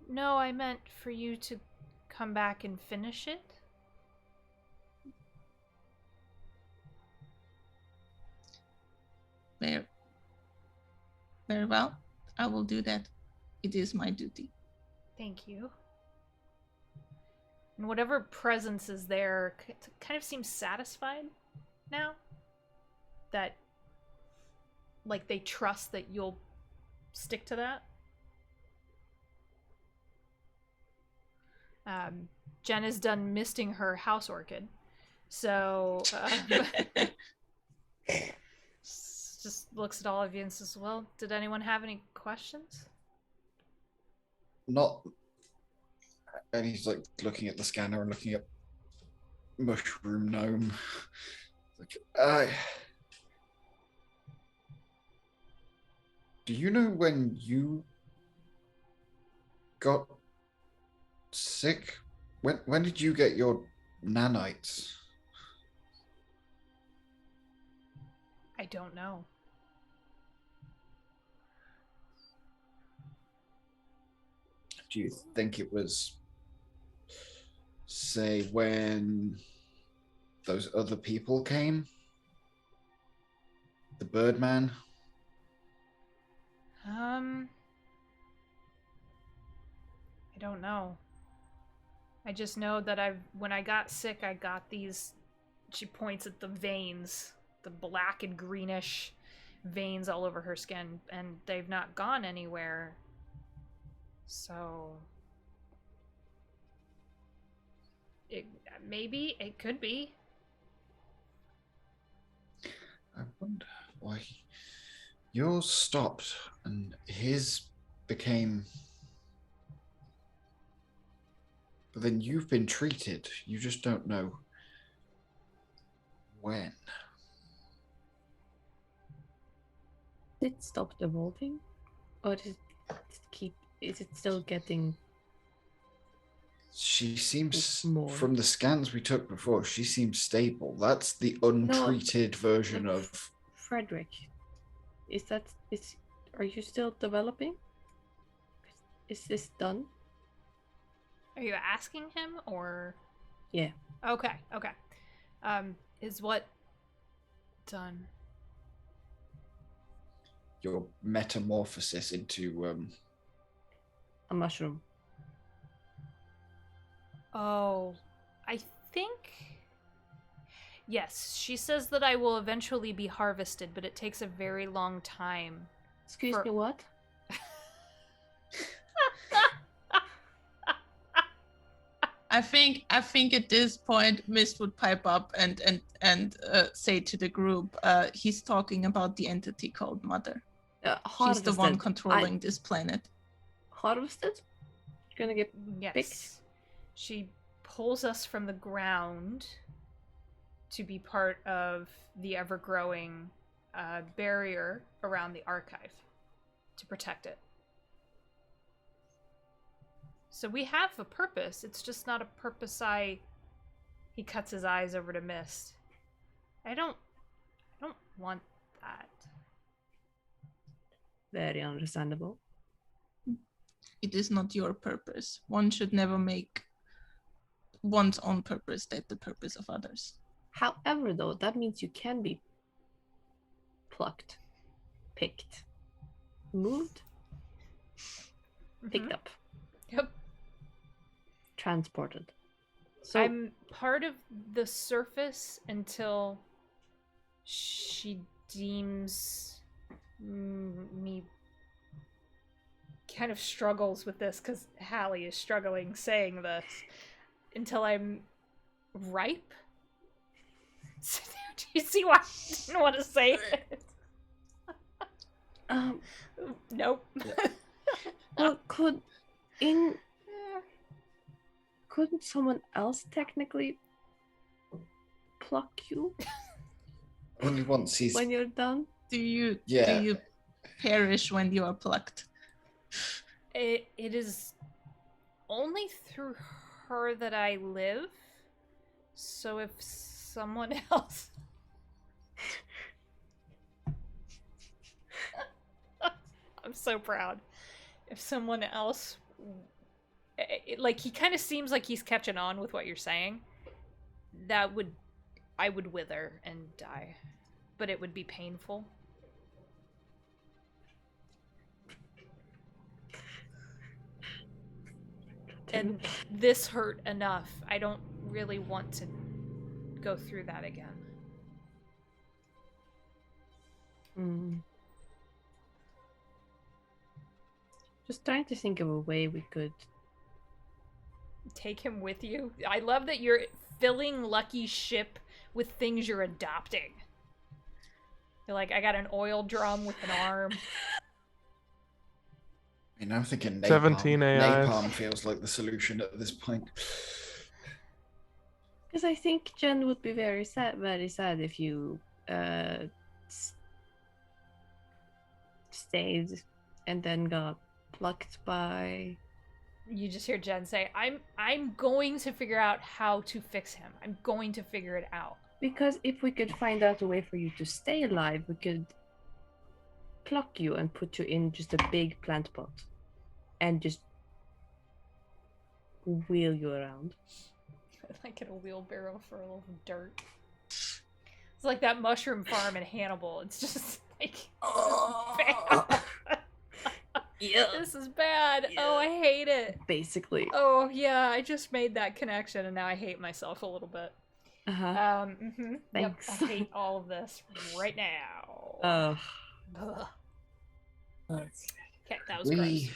No, I meant for you to come back and finish it. Very well. I will do that. It is my duty. Thank you. And whatever presence is there kind of seems satisfied now. That, like, they trust that you'll stick to that. Jen is done misting her house orchid. So, just looks at all of you and says, well, did anyone have any questions? Not. And he's like looking at the scanner and looking at Mushroom Gnome. Like, do you know when you got sick? When did you get your nanites? I don't know. Do you think it was, say, when those other people came? The Birdman? I don't know. I just know that when I got sick, I got these, she points at the veins, the black and greenish veins all over her skin, and they've not gone anywhere. So maybe it could be. I wonder why yours stopped and his became. But then you've been treated. You just don't know when. it stopped evolving? Or is it still getting She seems, more? from the scans we took before, she seems stable. That's the untreated version of Frederick? Are you still developing? Is this done? Are you asking him or? Yeah. Okay. Is what done? your metamorphosis into A mushroom. Oh, I think. Yes, she says that I will eventually be harvested, but it takes a very long time. Excuse me, what? I think at this point Mist would pipe up and say to the group, he's talking about the entity called Mother. She's the one controlling this planet. Harvested? Gonna get Yes. picked? She pulls us from the ground to be part of the ever-growing barrier around the archive to protect it. So we have a purpose. It's just not a purpose He cuts his eyes over to Mist. I don't want that. Very understandable. It is not your purpose. One should never make one's own purpose the purpose of others. However, though, that means you can be plucked, picked, moved, picked up, Yep. transported. So I'm part of the surface until she deems me kind of struggles with this because Hallie is struggling saying this until I'm ripe. Do you see why I didn't want to say it? Nope. well, couldn't someone else technically pluck you only once he's when you're done? Do you perish when you are plucked? It is only through her that I live. So if someone else... I'm so proud. If someone else... like, he kind of seems like he's catching on with what you're saying. I would wither and die. But it would be painful. And this hurt enough. I don't really want to go through that again. Just trying to think of a way we could take him with you. I love that you're filling Lucky's ship with things you're adopting. You're like, I got an oil drum with an arm. I mean, I'm thinking napalm. 17 AIs. Napalm feels like the solution at this point. Because I think Jen would be very sad if you stayed and then got plucked by... You just hear Jen say, I'm going to figure out how to fix him. I'm going to figure it out. Because if we could find out a way for you to stay alive, we could pluck you and put you in just a big plant pot and just wheel you around. Like in a wheelbarrow for a little dirt. It's like that mushroom farm in Hannibal. It's just like, bad. Yeah. This is bad. Yeah. Oh, I hate it. Basically. Oh, yeah, I just made that connection and now I hate myself a little bit. Uh-huh. Yep, Thanks. I hate all of this right now. Okay, that was gross.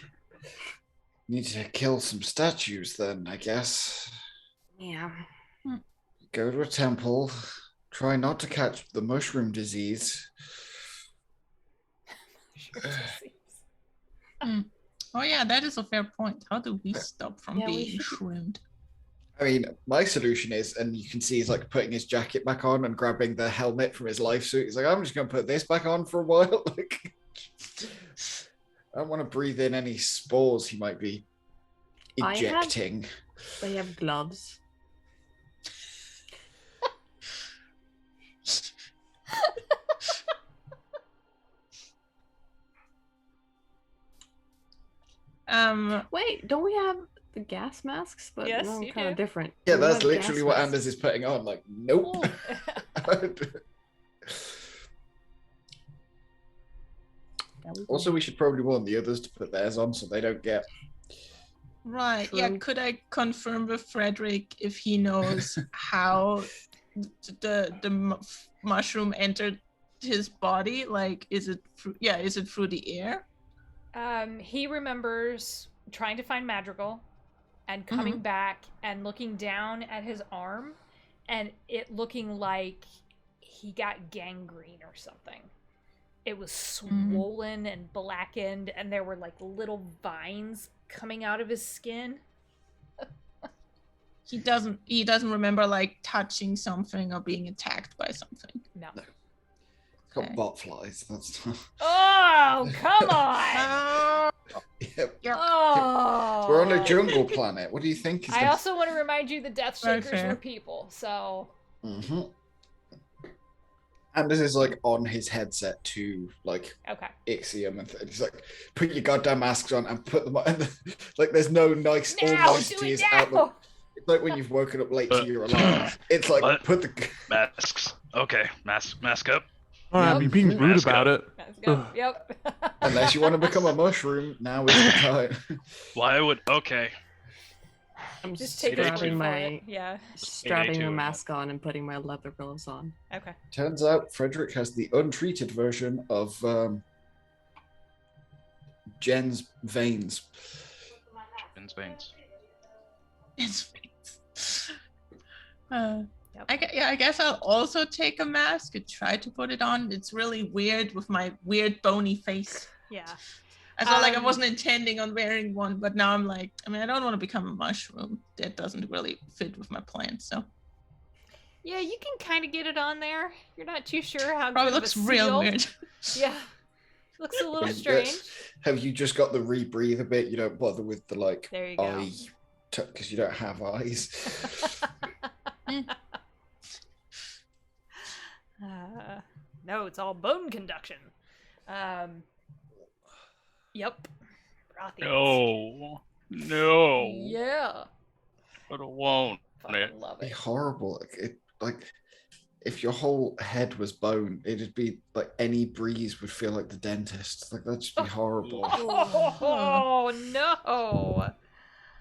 Need to kill some statues then, I guess. Yeah. Go to a temple. Try not to catch the mushroom disease. Oh yeah, that is a fair point. How do we stop from being shroomed? I mean, my solution is, and you can see he's like putting his jacket back on and grabbing the helmet from his life suit. He's like, I'm just going to put this back on for a while. Like, I don't want to breathe in any spores he might be ejecting. They have gloves. Wait, don't we have the gas masks? But Yes, no, you kind of do. different. Yeah, We that's have literally gas what masks. Anders is putting on. Like, nope. Also, we should probably warn the others to put theirs on so they don't get. right. True. Yeah, could I confirm with Frederick if he knows how the mushroom entered his body? Like, is it through the air? He remembers trying to find Madrigal and coming back and looking down at his arm and it looking like he got gangrene or something. It was swollen and blackened and there were like little vines coming out of his skin. He doesn't remember like touching something or being attacked by something. No. It's got bot flies. That's not. Oh, come on! Yep. Oh, We're on a jungle planet. What do you think? I also want to remind you the Death Very Shakers fair. were people, so. And this is like on his headset to like Okay. Ixiom, and he's like, "Put your goddamn masks on and put them on." And like, there's no nice all Now, do niceties it out. now! It's like when you've woken up late to your alarm. It's like What? put the Masks. Okay, mask up. You're being rude Mask about up. it. Let's go. Yep. unless you want to become a mushroom. Now is the time. Why would? Okay. I'm Just take a Strapping strapping my my. Yeah. strapping too, the and mask on and putting my leather gloves on. Okay. Turns out Frederick has the untreated version of Jen's veins. Ben's veins. It's Yep. I guess I'll also take a mask and try to put it on. It's really weird with my weird bony face. Yeah. I felt like I Um, wasn't intending on wearing one, but now I'm like, I mean, I don't want to become a mushroom. That doesn't really fit with my plan. So Yeah, you can kind of get it on there. You're not too sure how probably good looks of a real seal. weird. Yeah. Looks a little And strange. have you just got the rebreathe a bit? You don't bother with the like There you go. eye, because you don't have eyes. No, it's all bone conduction. Yep. Brothians. No. Yeah. But it won't. Fucking love It'd be it. horrible. Like if your whole head was bone, it'd be like any breeze would feel like the dentist. Like that'd just be horrible. Oh no.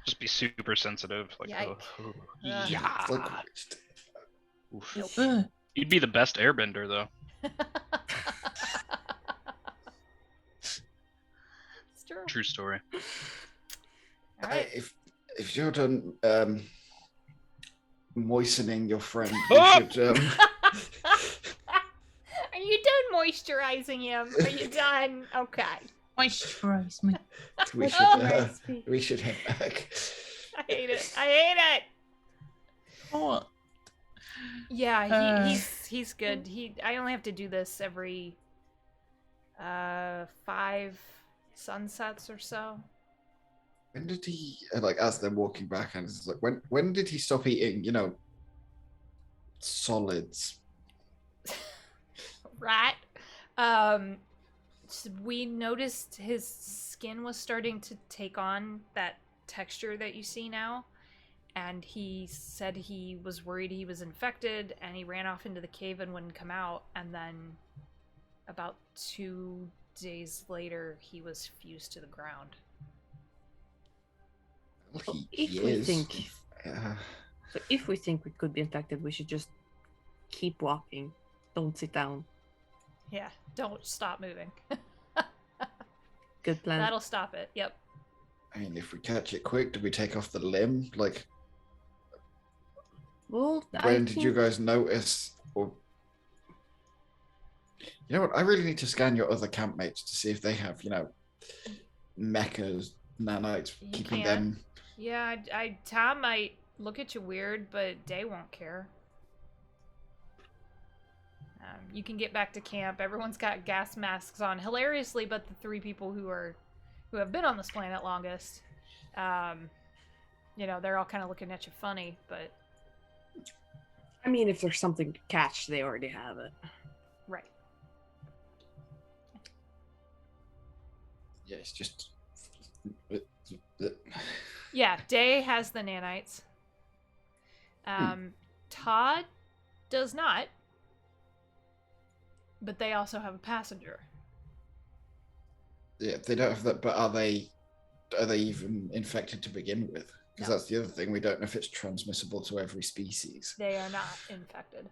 Just be super sensitive. Like, Yikes. yeah. It's like, Oof. Ugh. You'd be the best airbender, though. It's true. True story. All right. if you're done moistening your friend, Oh! you should. Are you done moisturizing him? Are you done? Okay. Moisturize me. We should head back. I hate it. I hate it. Oh, Yeah, he's good. I only have to do this every 5 sunsets or so. When did he like as they're walking back, and it's like when did he stop eating? Solids. Right. So we noticed his skin was starting to take on that texture that you see now, and he said he was worried he was infected, and he ran off into the cave and wouldn't come out, and then about 2 days later he was fused to the ground. Well, If we think Uh, so, if we think we could be infected, we should just keep walking. Don't sit down. Yeah, don't stop moving. Good plan. That'll stop it. Yep. I mean, if we catch it quick, do we take off the limb? Like, Well, when did you guys notice? Or you know what? I really need to scan your other campmates to see if they have, mechas, nanites, You keeping can. them. Yeah, Tom might look at you weird, but Day won't care. You can get back to camp. Everyone's got gas masks on. Hilariously, but the 3 people who are who have been on this planet longest, they're all kind of looking at you funny, but... I mean, if there's something to catch, they already have it. Right. Yeah, it's just... Yeah, Day has the nanites. Todd does not. But they also have a passenger. Yeah, they don't have that, but are they even infected to begin with? Because that's the other thing. We don't know if it's transmissible to every species. They are not infected.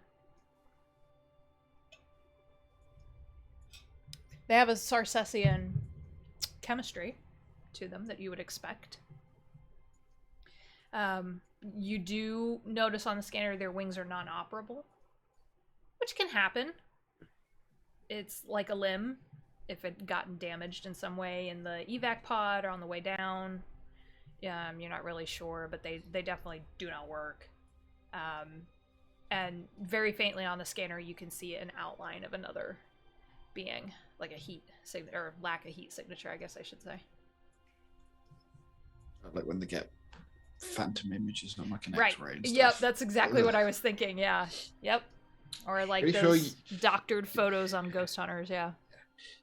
They have a Sarcessian chemistry to them that you would expect. You do notice on the scanner their wings are non-operable, which can happen. It's like a limb if it gotten damaged in some way in the evac pod or on the way down. You're not really sure, but they definitely do not work. And very faintly on the scanner, you can see an outline of another being, like a heat signature, or lack of heat signature, I guess I should say. Like when they get phantom images on like an Right. X-ray and Yep, stuff. that's exactly what I was thinking. Yeah. Yep. Or like Pretty those sure doctored photos on Ghost Hunters. Yeah.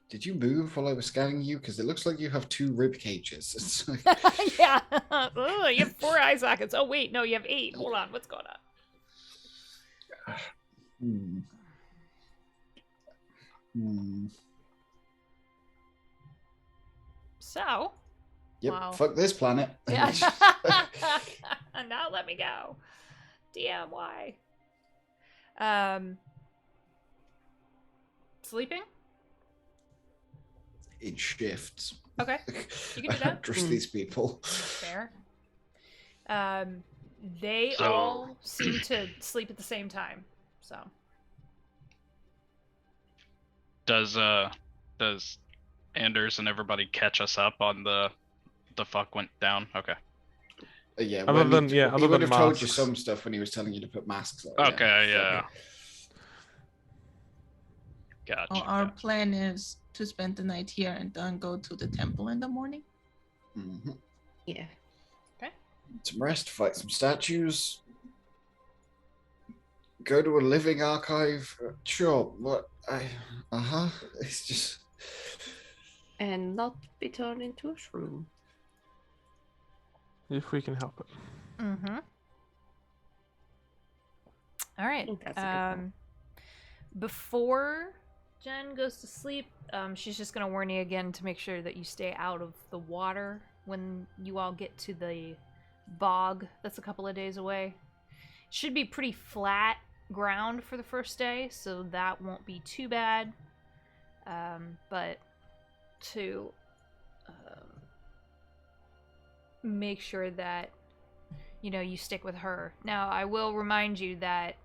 Did you move while I was scanning you? Because it looks like you have 2 rib cages. It's like... Yeah. Oh, you have 4 eye sockets. Oh wait, no, you have 8. Hold on, what's going on? So. Yep. Wow. Fuck this planet. Yeah. Now let me go. DMY. Sleeping? In shifts. Okay. You can do I that. don't trust these people. Fair. They all seem to sleep at the same time. So. Does Anders and everybody catch us up on the fuck went down? Okay. Yeah. Other than he would have told you masks. some stuff when he was telling you to put masks on. Okay, yeah. Gotcha. Well, our plan is to spend the night here and then go to the temple in the morning. Mm-hmm. Yeah. Some rest, fight some statues, go to a living archive. Sure. What? It's just. And not be turned into a shroom. If we can help it. Mm-hmm. All right. think that's a good one. Before Jen goes to sleep, she's just gonna warn you again to make sure that you stay out of the water when you all get to the bog that's a couple of days away. Should be pretty flat ground for the first day, so that won't be too bad. But to make sure that you stick with her. Now, I will remind you that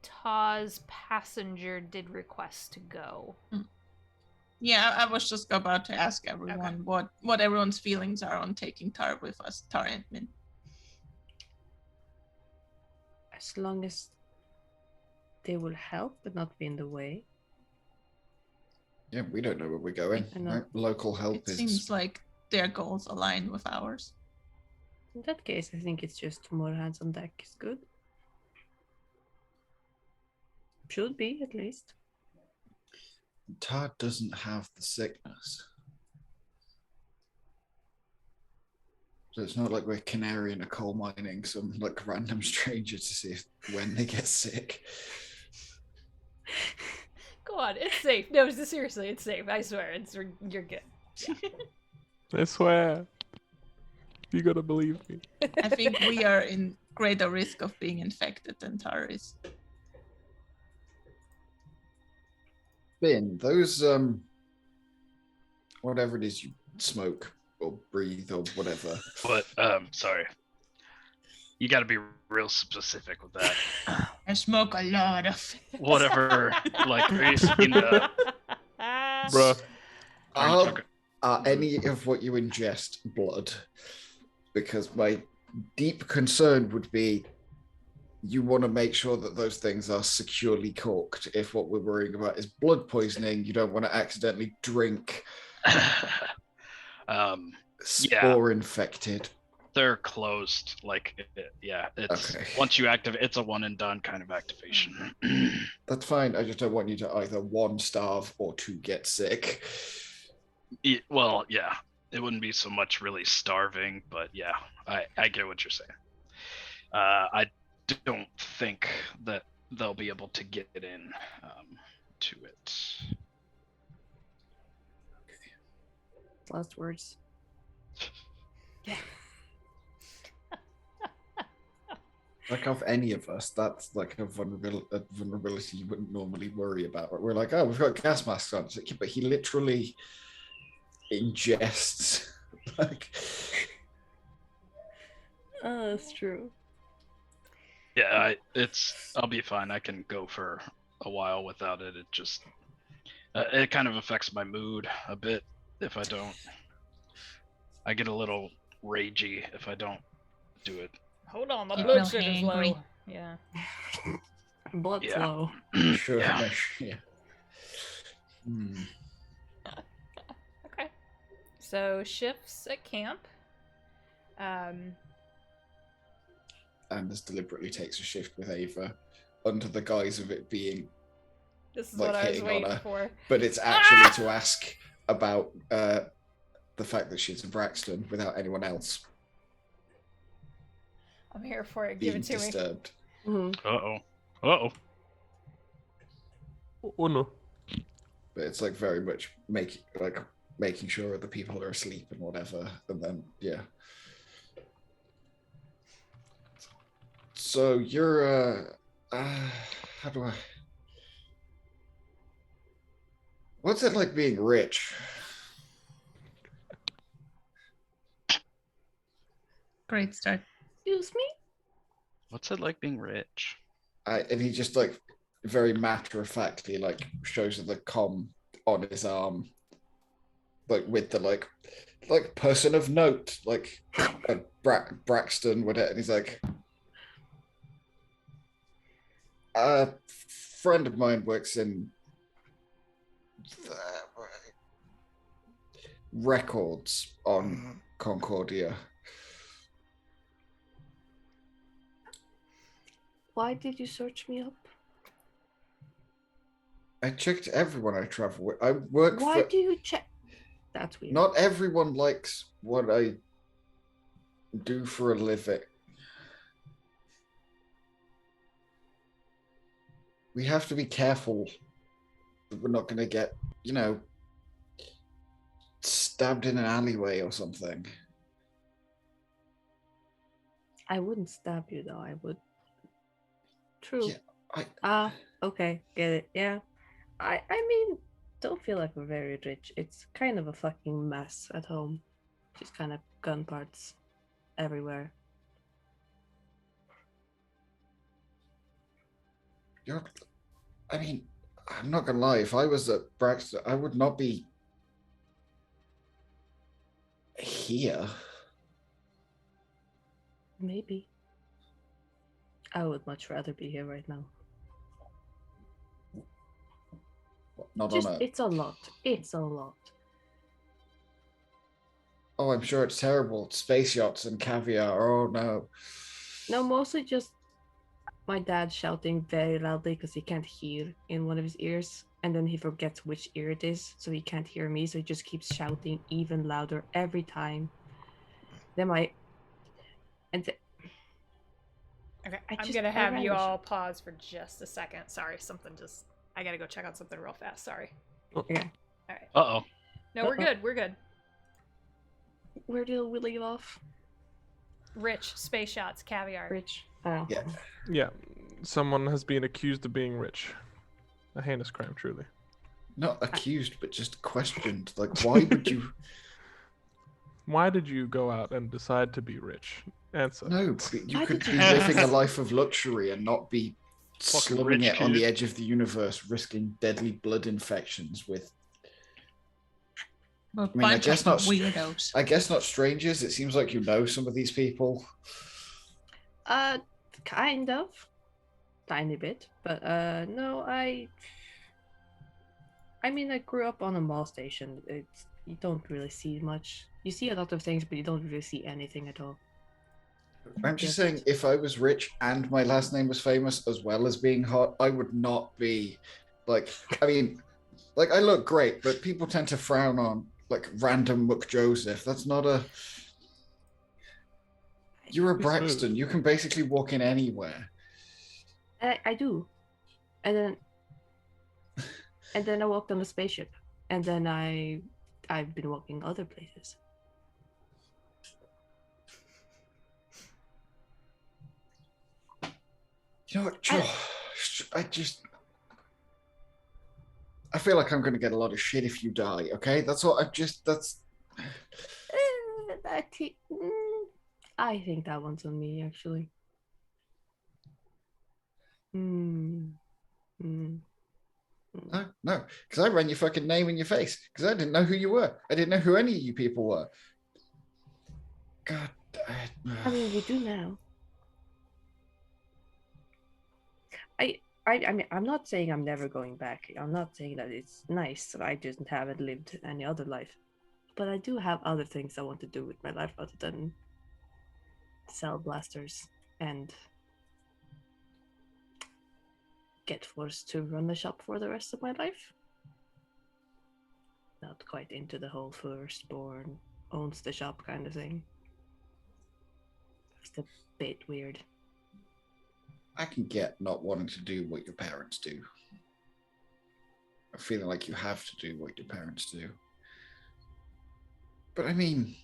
Taw's passenger did request to go. Yeah, I was just about to ask everyone what everyone's feelings are on taking Tar with us, Tar and Min. As long as they will help but not be in the way. Yeah, we don't know where we're going. I know. Right? Local help It is. seems like their goals align with ours. In that case, I think it's just more hands on deck is good. Should be, at least. Todd doesn't have the sickness. So it's not like we're canary in a coal mining some like random stranger to see when they get sick. Go on, it's safe. No, seriously, it's safe. I swear, you're good. Yeah. I swear. You gotta believe me. I think we are in greater risk of being infected than Tar is. Finn, those whatever it is you smoke or breathe or whatever. But sorry. You got to be real specific with that. I smoke a lot of it. Whatever, like, are you seeing the... Bruh. Are any of what you ingest blood? Because my deep concern would be you want to make sure that those things are securely corked. If what we're worrying about is blood poisoning, you don't want to accidentally drink Spore infected. They're closed. Like, yeah, it's Okay. once you activate, it's a one and done kind of activation. That's fine. I just don't want you to either one, starve, or two, get sick. Well, yeah, it wouldn't be so much really starving, but yeah, I get what you're saying. I don't think that they'll be able to get in to it. Last words. Yeah. Like of any of us, that's like a vulnerability you wouldn't normally worry about. We're like, oh, we've got gas masks on. It's like, yeah, but he literally ingests. Like, Oh, that's true. Yeah, I'll be fine. I can go for a while without it. It just it kind of affects my mood a bit if I don't. I get a little ragey if I don't do it. Hold on, my Keep blood real sugar's hangry. low. Yeah. Blood's Yeah. low. sure. Yeah. Yeah. Hmm. Okay. So shifts at camp. Anders deliberately takes a shift with Ava under the guise of it being, This is like, what I was hitting on waiting her. for. but it's actually to ask about the fact that she's a Braxton without anyone else I'm here for it. Give being it to me. disturbed. Uh oh. Oh no. But it's like very much making sure other people are asleep and whatever, and then yeah. So you're how do I? What's it like being rich? Great start. Excuse me? What's it like being rich? And he just like very matter of factly like shows her the comm on his arm, like with the like person of note, like Braxton would it, and he's like, a friend of mine works in records on Concordia. Why did you search me up? I checked everyone I travel with. I work Why for. do you check? That's weird. Not everyone likes what I do for a living. We have to be careful that we're not going to get, stabbed in an alleyway or something. I wouldn't stab you though. I would. True. Yeah, Okay, get it. Yeah. I mean, don't feel like we're very rich. It's kind of a fucking mess at home. Just kind of gun parts everywhere. I'm not gonna lie. If I was at Braxton, I would not be here. Maybe. I would much rather be here right now. Not Just, on a. it's a lot. It's a lot. Oh, I'm sure it's terrible. Space yachts and caviar. Oh no. No, mostly just my dad shouting very loudly because he can't hear in one of his ears, and then he forgets which ear it is, so he can't hear me, so he just keeps shouting even louder every time. Then Okay, I I'm just- gonna I have you relish all pause for just a second. Sorry, I gotta go check on something real fast. Sorry. Okay. All right. Uh oh. No, we're good. We're good. Where did we leave off? Rich, space shots, caviar. Rich. Oh. Yeah. Yeah, someone has been accused of being rich. A heinous crime, truly. Not accused, but just questioned. Like, why would you? Why did you go out and decide to be rich? Answer. No, but you Why could did be you- living a life of luxury and not be Fucking slumming rich it on the kid. edge of the universe, risking deadly blood infections with. We're a I mean, I bunch guess of not. weirdos. I guess not strangers. It seems like you know some of these people. Kind of. Tiny bit. But no, I I mean, I grew up on a mall station. You don't really see much. You see a lot of things, but you don't really see anything at all. I'm just saying, if I was rich and my last name was famous as well as being hot, I would not be like, I mean, like I look great, but people tend to frown on like random McJoseph. That's not a. You're a Braxton. You can basically walk in anywhere. I do, and then I walked on a spaceship, and then I've been walking other places. You know what, Joe? I feel like I'm going to get a lot of shit if you die. Okay, that's what that's. I think that one's on me, actually. No, because I ran your fucking name in your face because I didn't know who you were. I didn't know who any of you people were. God. I mean, you do now. I mean, I'm not saying I'm never going back. I'm not saying that it's nice that I just haven't lived any other life. But I do have other things I want to do with my life other than sell blasters and get forced to run the shop for the rest of my life. Not quite into the whole firstborn owns the shop kind of thing. It's a bit weird. I can get not wanting to do what your parents do. Feeling like you have to do what your parents do. But I mean,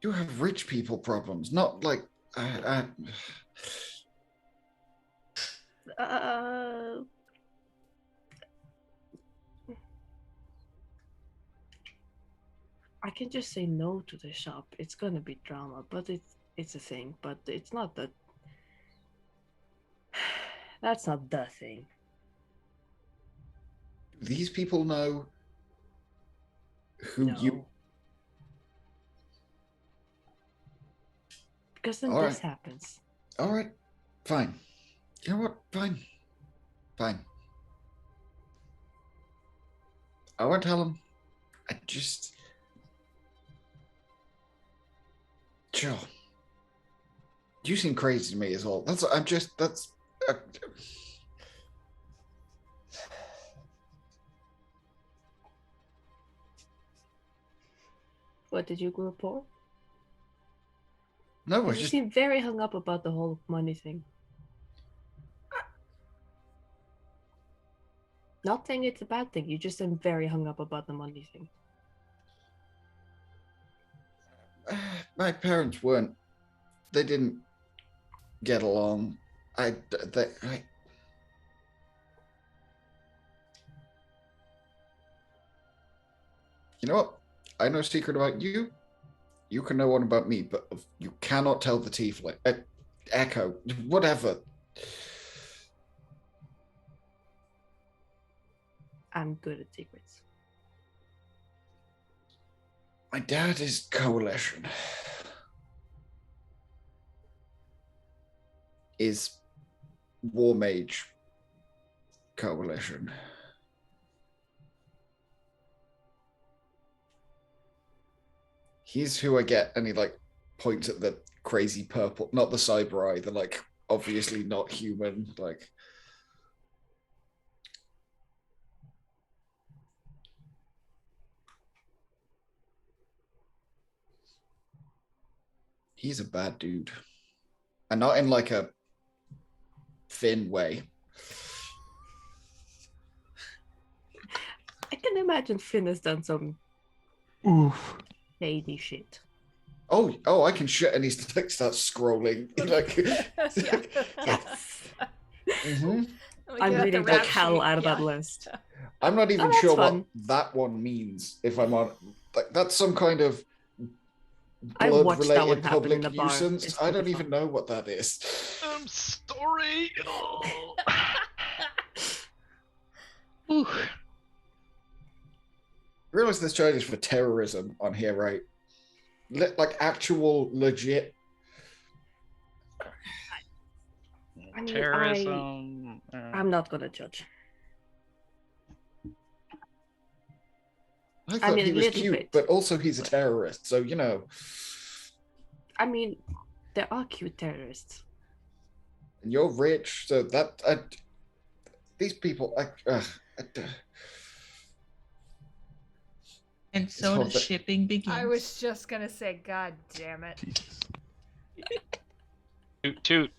you have rich people problems, not like I can just say no to the shop. It's gonna be drama, but it's a thing. But it's not that. That's not the thing. These people know who you. Because then this happens. All right, fine. You know what? Fine. I won't tell them. I just. Sure. You seem crazy to me as well. That's. What, did you grow up poor? No, you seem very hung up about the whole money thing. Not saying it's a bad thing. You just seem very hung up about the money thing. My parents weren't. They didn't get along. You know what? I know a secret about you. You can know one about me, but you cannot tell the tiefling. Echo, whatever. I'm good at secrets. My dad is coalition. Is war mage coalition. He's who I get, and he like points at the crazy purple, not the cyber eye, the like obviously not human, like. He's a bad dude, and not in like a Finn way. I can imagine Finn has done some shady shit. Oh, I can shit, and he's like starts scrolling. Like, I'm reading the hell out of that list. I'm not even sure what that one means. If I'm on, like, that's some kind of blood-related public nuisance. I don't even know what that is. I'm sorry. Realize there's charges for terrorism on here, right? Like actual legit. I mean, terrorism. I'm not gonna judge. I thought mean, he a was little cute, bit. but also he's a terrorist, so you know. I mean, there are cute terrorists. And you're rich, so that these people. And so whole the thing- shipping begins. I was just gonna say, God damn it. Jesus. Toot toot.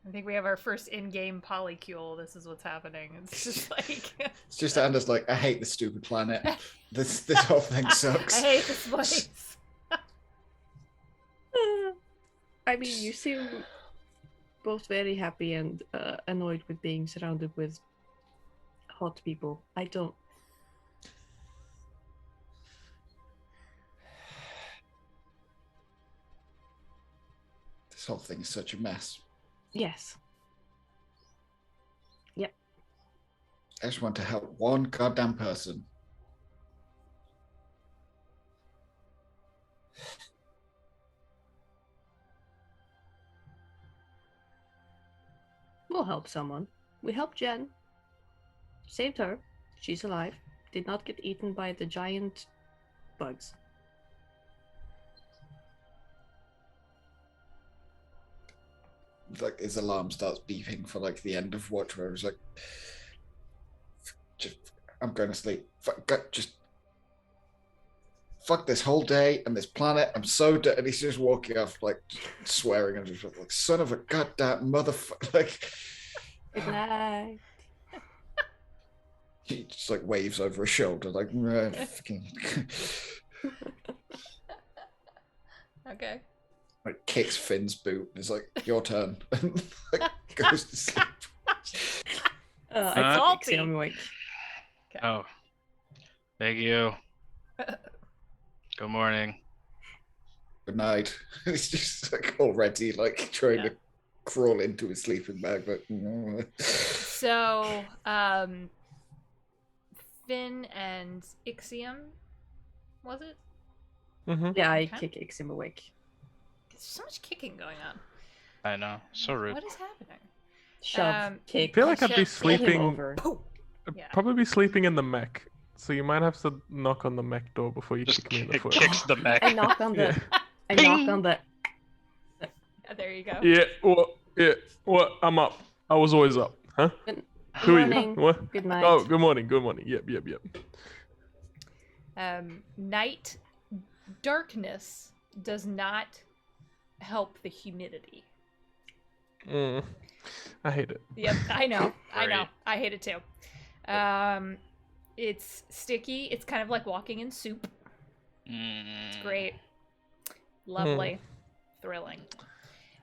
I think we have our first in-game polycule. This is what's happening. It's just like It's just Anders like, I hate this stupid planet. This whole thing sucks. I hate this place. I mean, you seem both very happy and annoyed with being surrounded with hot people. I don't. This whole thing is such a mess. Yes. Yep. I just want to help one goddamn person. We'll help someone. We helped Jen. Saved her. She's alive. Did not get eaten by the giant bugs. Like his alarm starts beeping for like the end of watch, where it's like, I'm going to sleep. Just fuck this whole day and this planet. I'm so dead. And he's just walking off, like swearing and just like, son of a goddamn motherfucker. Like, Good night. he just like waves over his shoulder, like, fucking. Okay. Like kicks Finn's boot and is like, your turn. And like, goes to sleep. I Salty. think I'm awake. Oh, thank you. Good morning. Good night. He's just like already like trying to crawl into his sleeping bag, but So, Finn and Ixiom, was it? Mm-hmm. Yeah, I Okay. kick Ixim awake. There's so much kicking going on. I know. So rude. What is happening? Shove, kick. I feel like I'd be Shove, pull him sleeping. over. Pooh! I'd Yeah. probably be sleeping in the mech. So you might have to knock on the mech door before you Just kick me in the foot. kicks the mech. I knock on the. Yeah. I Ping! knock on the. There you go. Yeah. What? I'm up. I was always up. Huh? Good Who are morning. you? What? Good night. Oh, good morning. Good morning. Yep. Night darkness does not help the humidity. I hate it. Yep, I know. I know. Great. I hate it too. It's sticky. It's kind of like walking in soup. It's great. Lovely. Thrilling.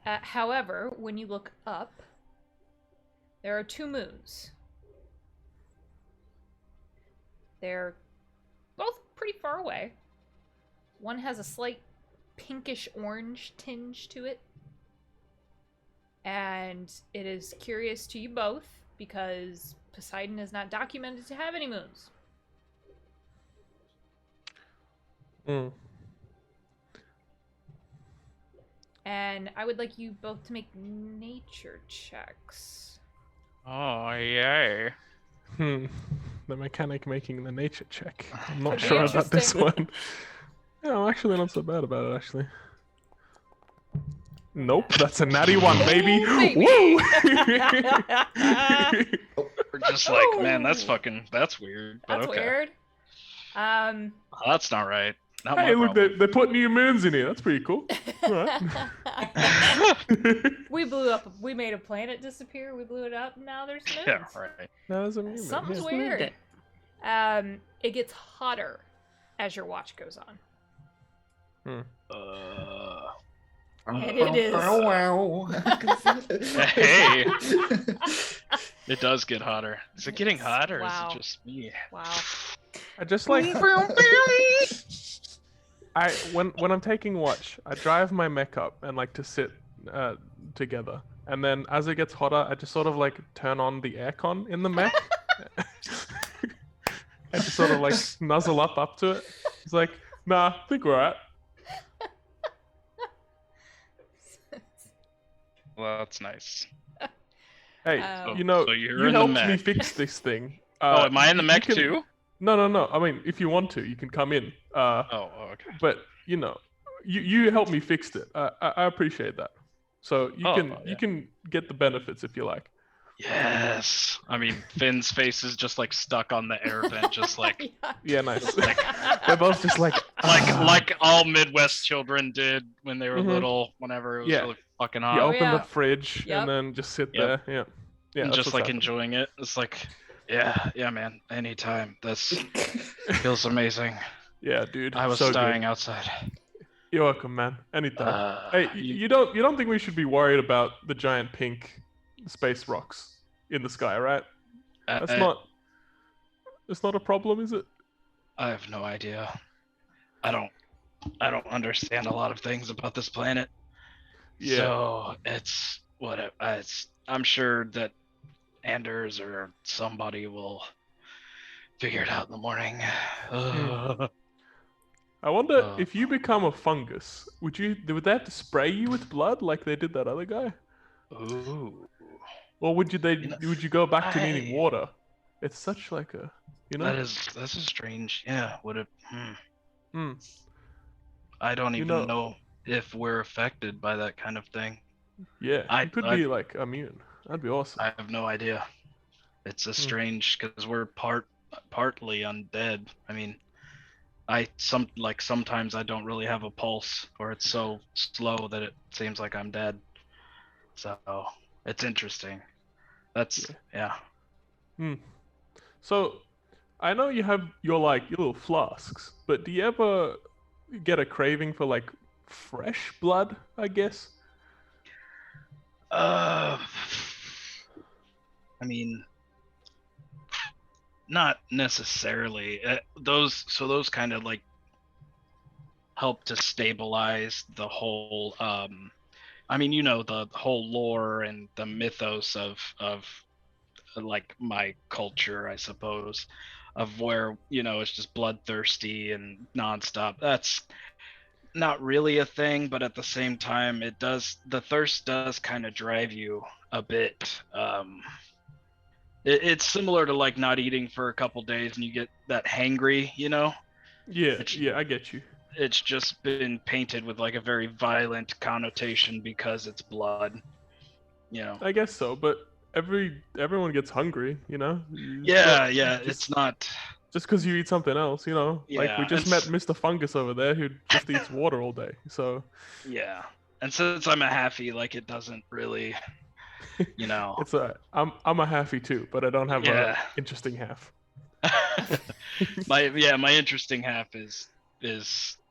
However, when you look up, there are two moons. They're both pretty far away. One has a slight pinkish orange tinge to it. And it is curious to you both because Poseidon is not documented to have any moons. Mm. And I would like you both to make nature checks. Oh, yay. The mechanic making the nature check. I'm not Could be sure about this interesting. one. Yeah, I'm actually not so bad about it, actually. Nope, that's a natty one, baby. Baby. Woo! We're just like, man, that's weird. But That's okay. weird. Oh, that's not right. Not my Hey, look, problem. they put new moons in here. That's pretty cool. Alright. We made a planet disappear, we blew it up, and now there's moons. Yeah, right. That was a moon. Something's Yeah. Moved weird. it. It gets hotter as your watch goes on. And it is. Wow. Hey. It does get hotter. Is it getting hot or Wow. is it just me? Wow. I just like when I'm taking watch, I drive my mech up and like to sit together, and then as it gets hotter, I just sort of like turn on the aircon in the mech, and just sort of like nuzzle up to it. It's like, nah, I think we're alright. Well, that's nice. Hey, Oh. you know, So you're you in the helped me mech. fix this thing. Oh, am I in the you mech can- too? No. I mean, if you want to, you can come in. Oh, okay. But you know, you helped me fix it. I appreciate that. So you Yeah. can get the benefits if you like. Yes. I mean, Finn's face is just like stuck on the air vent, just like Yeah, nice. We're both just like like all Midwest children did when they were Mhm. little, whenever it was Yeah. really fucking you hot. Oh, open yeah. the fridge Yep. and then just sit Yep. there. Yeah, And that's just what's like happening. enjoying it. It's like, yeah, man, anytime. This feels amazing. Yeah, dude. I was so dying good. outside. You're welcome, man. Anytime. Hey, You- you don't think we should be worried about the giant pink space rocks in the sky, right? That's not a problem, is it? I have no idea. I don't understand a lot of things about this planet. Yeah. So it's what I'm sure that Anders or somebody will figure it out in the morning. I wonder if you become a fungus, would they have to spray you with blood like they did that other guy? Ooh. Or would you go back to needing I- water? It's such like a That's a strange. Yeah. Would it? Hmm. I don't You even know- know if we're affected by that kind of thing. Yeah, you could be like immune. That'd be awesome. I have no idea. It's a strange because we're partly undead. I mean, sometimes I don't really have a pulse, or it's so slow that it seems like I'm dead. So it's interesting. That's yeah. So, I know you have your little flasks, but do you ever get a craving for like fresh blood? I guess. I mean, not necessarily. Those kind of like help to stabilize the whole. I mean, the whole lore and the mythos of like my culture, I suppose, of where it's just bloodthirsty and nonstop. That's not really a thing, but at the same time, the thirst does kind of drive you a bit. It's similar to like not eating for a couple days and you get that hangry, Yeah, I get you. It's just been painted with like a very violent connotation because it's blood, I guess so, but everyone gets hungry, Yeah, it's not. Just because you eat something else, Like we Yeah, just and met Mr. Fungus over there who just eats water all day. So Yeah, and since I'm a halfie, like it doesn't really, it's I'm a halfie too, but I don't have a interesting half. my interesting half is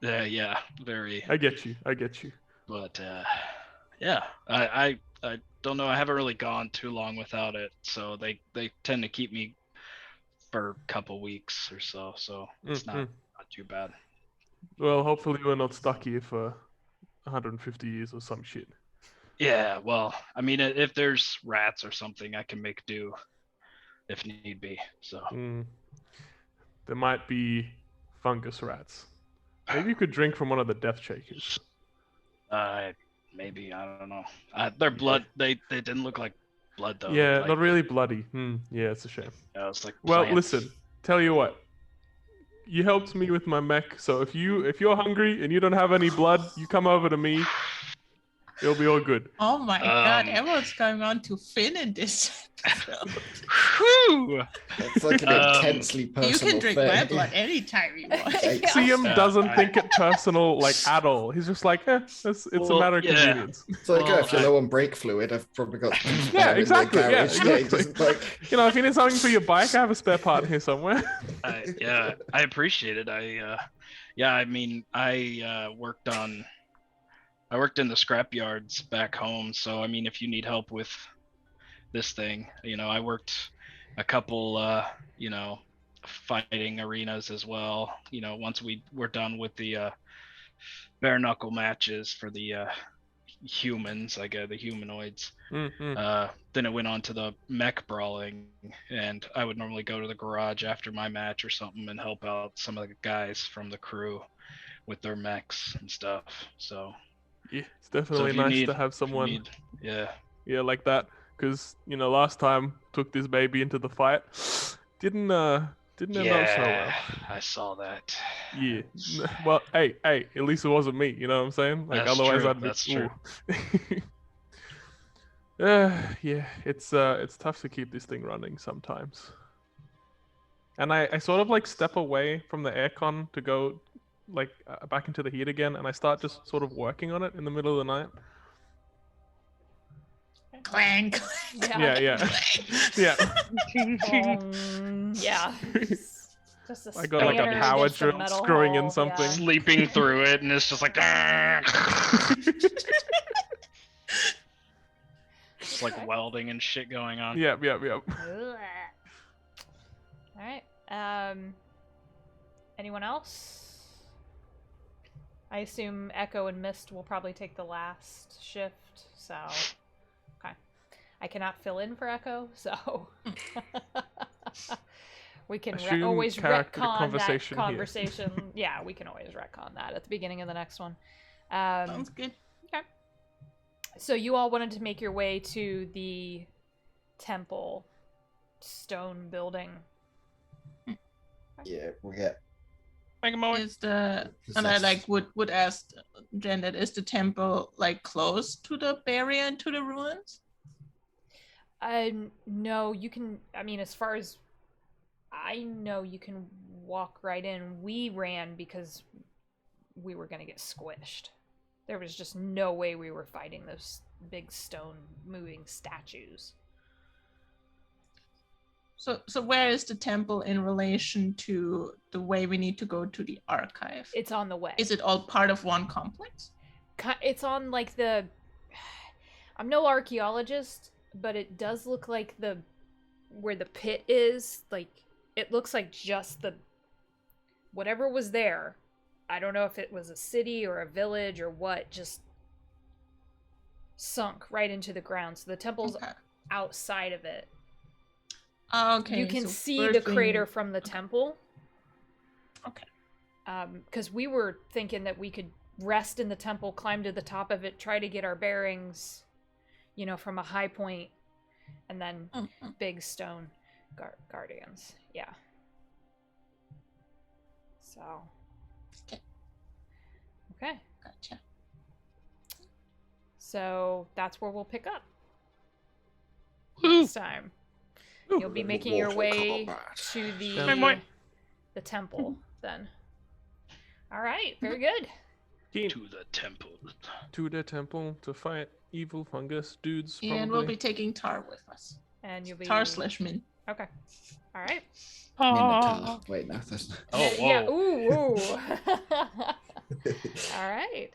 very. I get you. But yeah, I don't know. I haven't really gone too long without it, so they tend to keep me for a couple weeks or so. So it's not too bad. Well, hopefully we're not stuck here for 150 years or some shit. Yeah, well, I mean, if there's rats or something, I can make do if need be. So There might be fungus rats. Maybe you could drink from one of the death shakers. Maybe, I don't know. Their blood, they didn't look like blood though. Yeah, like, not really bloody. Yeah, it's a shame. It's like Well, plants. listen. Tell you what. You helped me with my mech, so if you're hungry and you don't have any blood, you come over to me. It'll be all good. Oh my god, what's going on to Finn in this episode? Whew! It's like an intensely personal You can drink thing. my blood anytime you want. CM doesn't think it personal, like, at all. He's just like, it's a matter of convenience. It's like, if you're low on brake fluid, I've probably got Yeah, exactly. In the garage. Yeah, He doesn't, like... if you need something for your bike, I have a spare part here somewhere. I appreciate it. I mean, I worked in the scrap yards back home, so I mean, if you need help with this thing, I worked a couple, fighting arenas as well. Once we were done with the bare knuckle matches for the humans, the humanoids, then it went on to the mech brawling, and I would normally go to the garage after my match or something and help out some of the guys from the crew with their mechs and stuff. So yeah, it's definitely nice to have someone like that, because last time took this baby into the fight didn't end up so well. I saw that. Yeah. Well, hey, at least it wasn't me. You know what I'm saying? Like, That's otherwise true, I'd be. that's true. Yeah, it's tough to keep this thing running sometimes. And I sort of like step away from the aircon to go like back into the heat again, and I start just sort of working on it in the middle of the night. Clank. Yeah. Yeah. Yeah. Just a I got like a spanner power against the drill metal screwing in hull, something. yeah. Sleeping through it, and it's just like. Just like welding and shit going on. Yep. Ugh. All right. Anyone else? I assume Echo and Mist will probably take the last shift, so okay. I cannot fill in for Echo, so we can always retcon that conversation. Yeah, we can always retcon that at the beginning of the next one. Sounds good. Okay. So you all wanted to make your way to the temple stone building. Yeah, we get. Is the and I like would ask Jen that is the temple like close to the barrier and to the ruins? No, you can. I mean, as far as I know, you can walk right in. We ran because we were gonna get squished. There was just no way we were fighting those big stone moving statues. So where is the temple in relation to the way we need to go to the archive? It's on the way. Is it all part of one complex? It's on like the. I'm no archaeologist, but it does look like where the pit is. Like it looks like just whatever was there. I don't know if it was a city or a village or what. Just sunk right into the ground. So the temple's outside of it. Okay. You can see the crater from the temple. Okay. Because we were thinking that we could rest in the temple, climb to the top of it, try to get our bearings, from a high point, and then big stone guardians. Yeah. So. Okay. Gotcha. So that's where we'll pick up next time. You'll be making your way to the temple then. All right, very good. To the temple. To the temple to fight evil fungus dudes. And we'll be taking Tar with us. And you'll be Tar/Min. Okay. All right. Wait, no, that's not. Oh, whoa. Yeah. Ooh. All right.